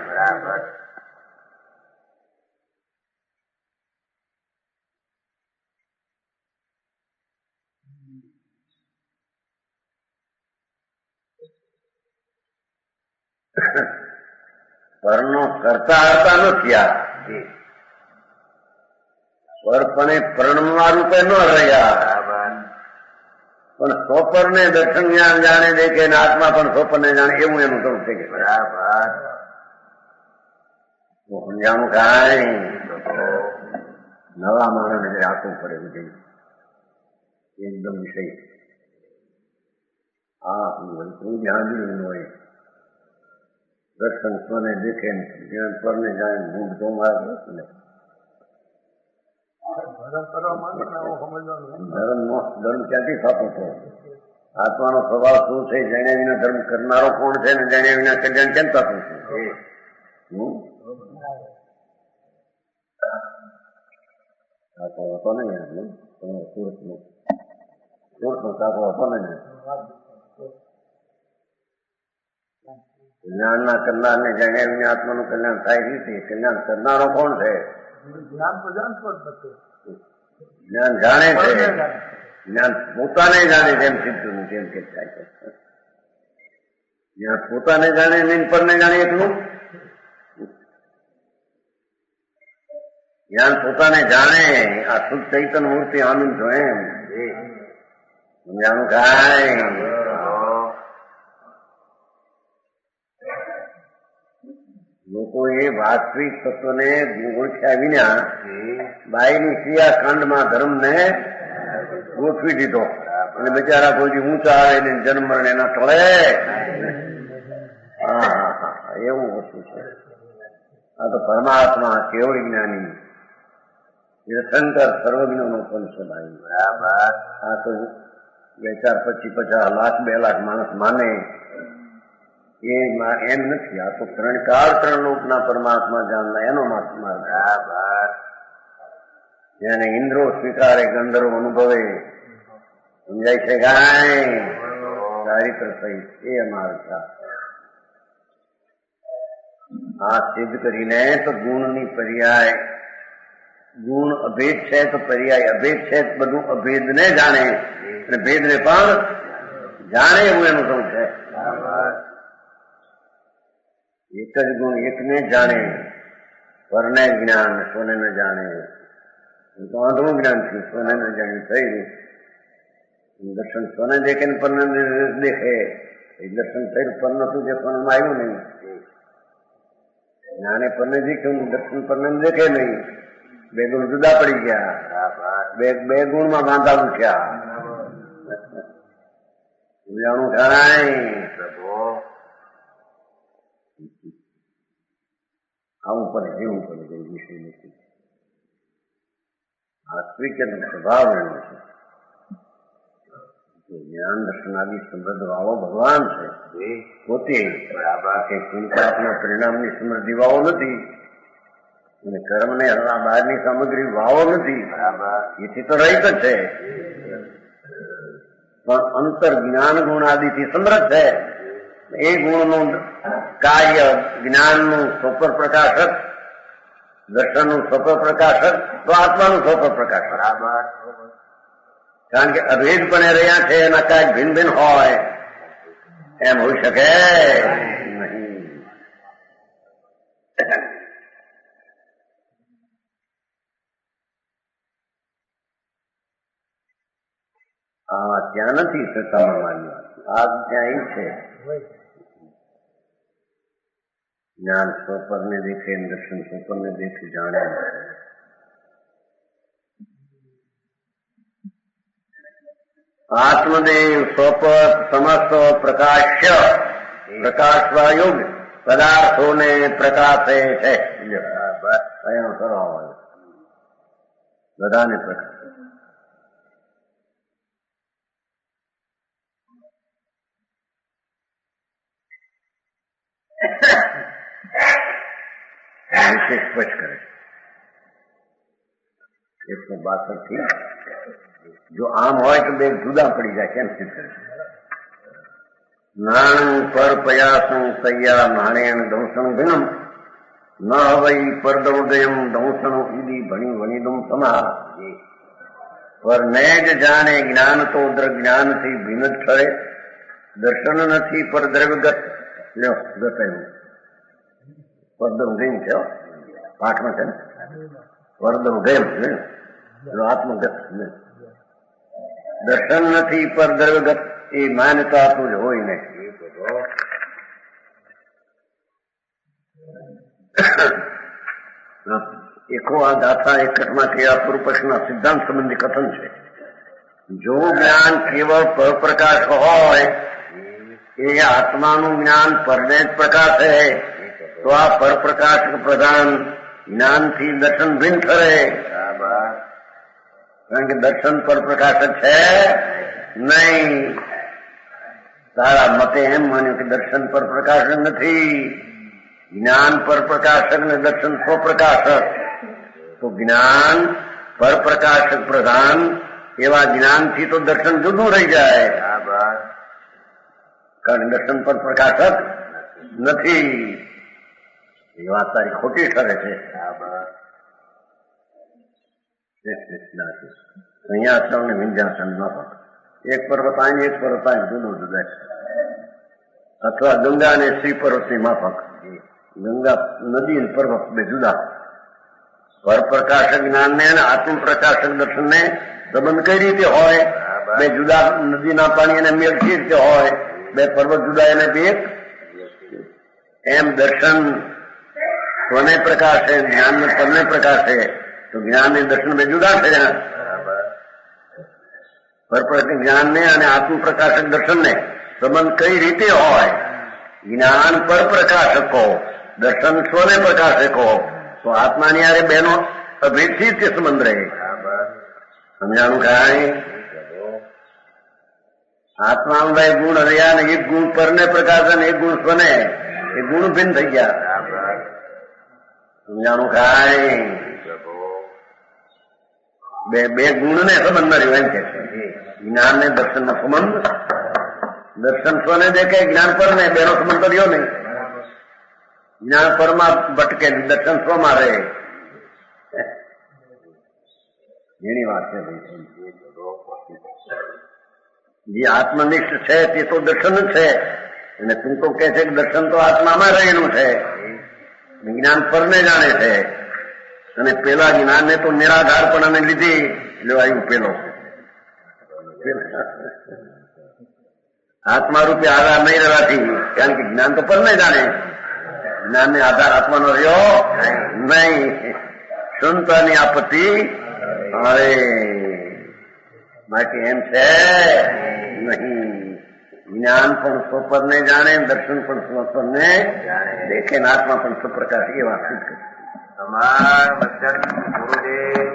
પરનો કરતા હતા નથી આ, પરપણે પ્રણમવા રૂપે ન રહ્યા, પણ સોપરને દર્શન જ્ઞાન જાણે દેખે ને આત્મા પણ સોપરને જાણે, એવું એનું થવું છે. કે બરાબર સમજાણું કાંઈ. નવા માણસને રાખવું પડે બધું એકદમ વિષય. હા, કોઈ ધ્યાન હોય. દર્શન સ્વને દેખે, જ્ઞાન પરને જાણે, ભૂખ તો મારે ને ધર્મ ક્યાંથી થતો છે? આત્માનો સ્વભાવ શું છે? જાણ્યા વિના ધર્મ કરનારો કોણ છે ને જાણ્યા વિના કલ્યાણ કેમ થતું છે? કાકો હતો ને તમારો સુરતનો કાકો હતો ને, જ્ઞાનના કરનાર ને જાણ્યા વિના આત્માનું કલ્યાણ થાય રીતે. કલ્યાણ કરનારો કોણ છે? જ્ઞાન જાણે છે, જ્ઞાન પોતાને જાણે, જેમ સિદ્ધું જેમ કે થાય છે. જ્યાં પોતાને જાણે નહીં પરને જાણે એટલું. જ્ઞાન પોતાને જાણે, આ શુદ્ધ ચૈતન્ય મૂર્તિ આનંદ છો એમ સમજાણું કાંઈ. લોકોએ વાસ્તવિક તત્વને ઓળખ્યા વિના બાયની ક્રિયાકાંડમાં ધર્મને ગોઠવી દીધો, અને બિચારા કોઈ ઊંચા આવે ને જન્મ મરણ એના ટળે. એવું વસ્તુ છે. આ તો પરમાત્મા કેવળ જ્ઞાની તીર્થંકર સર્વજ્ઞનો પણ છે ભાઈ. બરાબર. આ તો 2-4-50 લાખ 2 લાખ માણસ માને એમ નથી. આ તો 3 લોકના પરમાત્મા જાણના એનો માર્ગ. બરાબર. જેને ઇન્દ્રો સ્વીકારે, ગંધર્વ અનુભવે, સમજાય છે કાંઈ? ચારિત્ર સહિત એ માર્ગ છે. આ સિદ્ધ કરીને તો ગુણની પર્યાય, ગુણ અભેદ છે તો પર્યાય અભેદ છે. બધું અભેદને જાણે અને ભેદને પણ જાણે, એવું એનું શું છે? એક જ ગુણ એકને જાણે, પરને જ્ઞાન સ્વને ન જાણે. તો આંધળું જ્ઞાન છે, સ્વને ન જાણ્યું થઈ ગયું. દર્શન સ્વને દેખે ને પરને દેખે. દર્શન થયું, પર નતું દેખવામાં આવ્યું નહીં. જ્ઞાને પરને દેખ્યું, દર્શન પરને દેખે નહીં. બે ગુણ જુદા પડી ગયા, બે ગુણમાં બાંધા મૂક્યા. જાણું કાંઈ. આવું પડે, એવું પડે, કઈ વિષય નથી. વાસ્તવિક સ્વભાવ એનો છે. જ્ઞાન દર્શન આદિ સમૃદ્ધ વાવો ભગવાન છે પોતે. ચિંતાના પરિણામની સમૃદ્ધિ વાવો નથી, અને કર્મને બહારની સામગ્રી વાવો નથી. એથી તો રહિત જ છે, પણ અંતર જ્ઞાન ગુણ આદિથી સમૃદ્ધ છે. એ ગુણનું કાર્ય જ્ઞાનનું સ્વપ્ર પ્રકાશક, દર્શનનું સ્વપ્ર પ્રકાશક, તો આત્માનું સ્વપ્ર પ્રકાશક. બરાબર. કારણ કે અભેદપણે રહ્યા છે એના કાંઈક ભિન્ન ભિન્ન હોય એમ હોઈ શકે નહીં. ત્યાં નથી સત્તામાં આ ત્યાં એ છે. જ્ઞાન સ્વપરને દેખે, દર્શન સ્વપરને દેખે, જાણે. આત્મદેવ સ્વપર સમસ્ત પ્રકાશ્ય પ્રકાશવાયુગ પદાર્થોને પ્રકાશે છે. અહીંયા કરો બધાને પ્રકાશ. વિશે સ્પષ્ટ કરે 162 થી. જો આમ હોય તો બે જુદા પડી જાય કેમ સિદ્ધ કરે? નાણું પર પયાસું સૈયા નાણેણ દંસણ ભિન્નમ ન હવઈ પરદવદયમ દંસણ ઈદી ભણી વણીદમ સમા. પર ને જ જાણે જ્ઞાન તો જ્ઞાનથી ભિન્ન જ ઠરે. દર્શન નથી પર દ્રવ્યગત. લ્યો ગતાયું પરદવદયમ છે પાઠમાં છે ને. પરદવદયમ આત્મગત. દર્શન નથી પર દ્રવ્યગત એ માન્યતા તો જ હોય ને. એકો આ ગાથા એકટમાં કયા પૂર્વ પક્ષના સિદ્ધાંત સંબંધી કથન છે. જો જ્ઞાન કેવળ પરપ્રકાશ હોય, એ આત્માનું જ્ઞાન પરને જ પ્રકાશે, તો આ પરપ્રકાશ પ્રધાન જ્ઞાનથી દર્શન ભિન્ન ઠરે. કારણ કે દર્શન પર પ્રકાશક છે નહીં. તારા મતે એમ માન્યું કે દર્શન પર પ્રકાશક નથી, જ્ઞાન પર પ્રકાશક ને દર્શન સ્વપ્રકાશક. તો જ્ઞાન પર પ્રકાશક પ્રધાન એવા જ્ઞાનથી તો દર્શન જુદું રહી જાય. કારણ દર્શન પર પ્રકાશક નથી. એ વાત તારી ખોટી ઠરે છે. સંન્યાસન ને વિંધ્યાસન ન હોય. એક પર્વત અહીં એક પર્વત અહીં જુદું જુદા છે. અથવા ગંગા અને શ્રી પર્વતની માફક. ગંગા નદી અને પર્વત બે જુદા. પરપ્રકાશક જ્ઞાનને અને આત્મ પ્રકાશક દર્શનને સંબંધ કઈ રીતે હોય? બે જુદા નદીના પાણી એને મેળ કઈ રીતે હોય? બે પર્વત જુદા એને બે એમ દર્શન સ્વને પ્રકાશે, જ્ઞાન ને પરને પ્રકાશે. તો જ્ઞાન ને દર્શન બે જુદા થયા. પરપ્રકાશક જ્ઞાન ને અને આત્મ પ્રકાશક દર્શન ને સંબંધ કઈ રીતે હોય? જ્ઞાન પર પ્રકાશકો, દર્શન સ્વને પ્રકાશકો. તો આત્માની યારે બેનો અભેદથી જ સંબંધ રહે. સમજાણું કાંઈ? આત્મામાં બે ગુણ રહ્યા ને એક ગુણ પરને પ્રકાશ અને એક ગુણ સ્વને, એ ગુણ ભિન્ન થઈ ગયા. સમજાણું કાંઈ? બે ગુણ ને સંબંધ ન રહ્યો એમ કે છે. જ્ઞાન ને દર્શન નો સંબંધ, દર્શન સ્વને દેખે, જ્ઞાન પર ને બેનો સંબંધ તો રહ્યો નહીં. જ્ઞાન પરમાં ભટકે, દર્શન સ્વમાં રહે. એની વાત છે. જે આત્મનિષ્ઠ છે તે તો દર્શન જ છે. અને તું તો કે છે કે દર્શન તો આત્મામાં રહેલું છે, જ્ઞાન પરને જાણે છે. અને પેલા જ્ઞાનને તો નિરાધારપણાને લીધી લેવાયું. પેલો આત્મા રૂપે આધાર નહીં રહેવાથી, કારણ કે જ્ઞાન તો પરને જાણે, જ્ઞાનને આધાર આત્માનો રહ્યો નહીં. સંતાની આપત્તિ અરે બાકી એમ છે નહીં. જ્ઞાન પણ સ્વપરને જાણે, દર્શન પણ સ્વપરને દેખે, આત્મા પણ સ્વપ્રકાશ. એ વાત સિદ્ધ કરી. તમારા ગુરુદેવ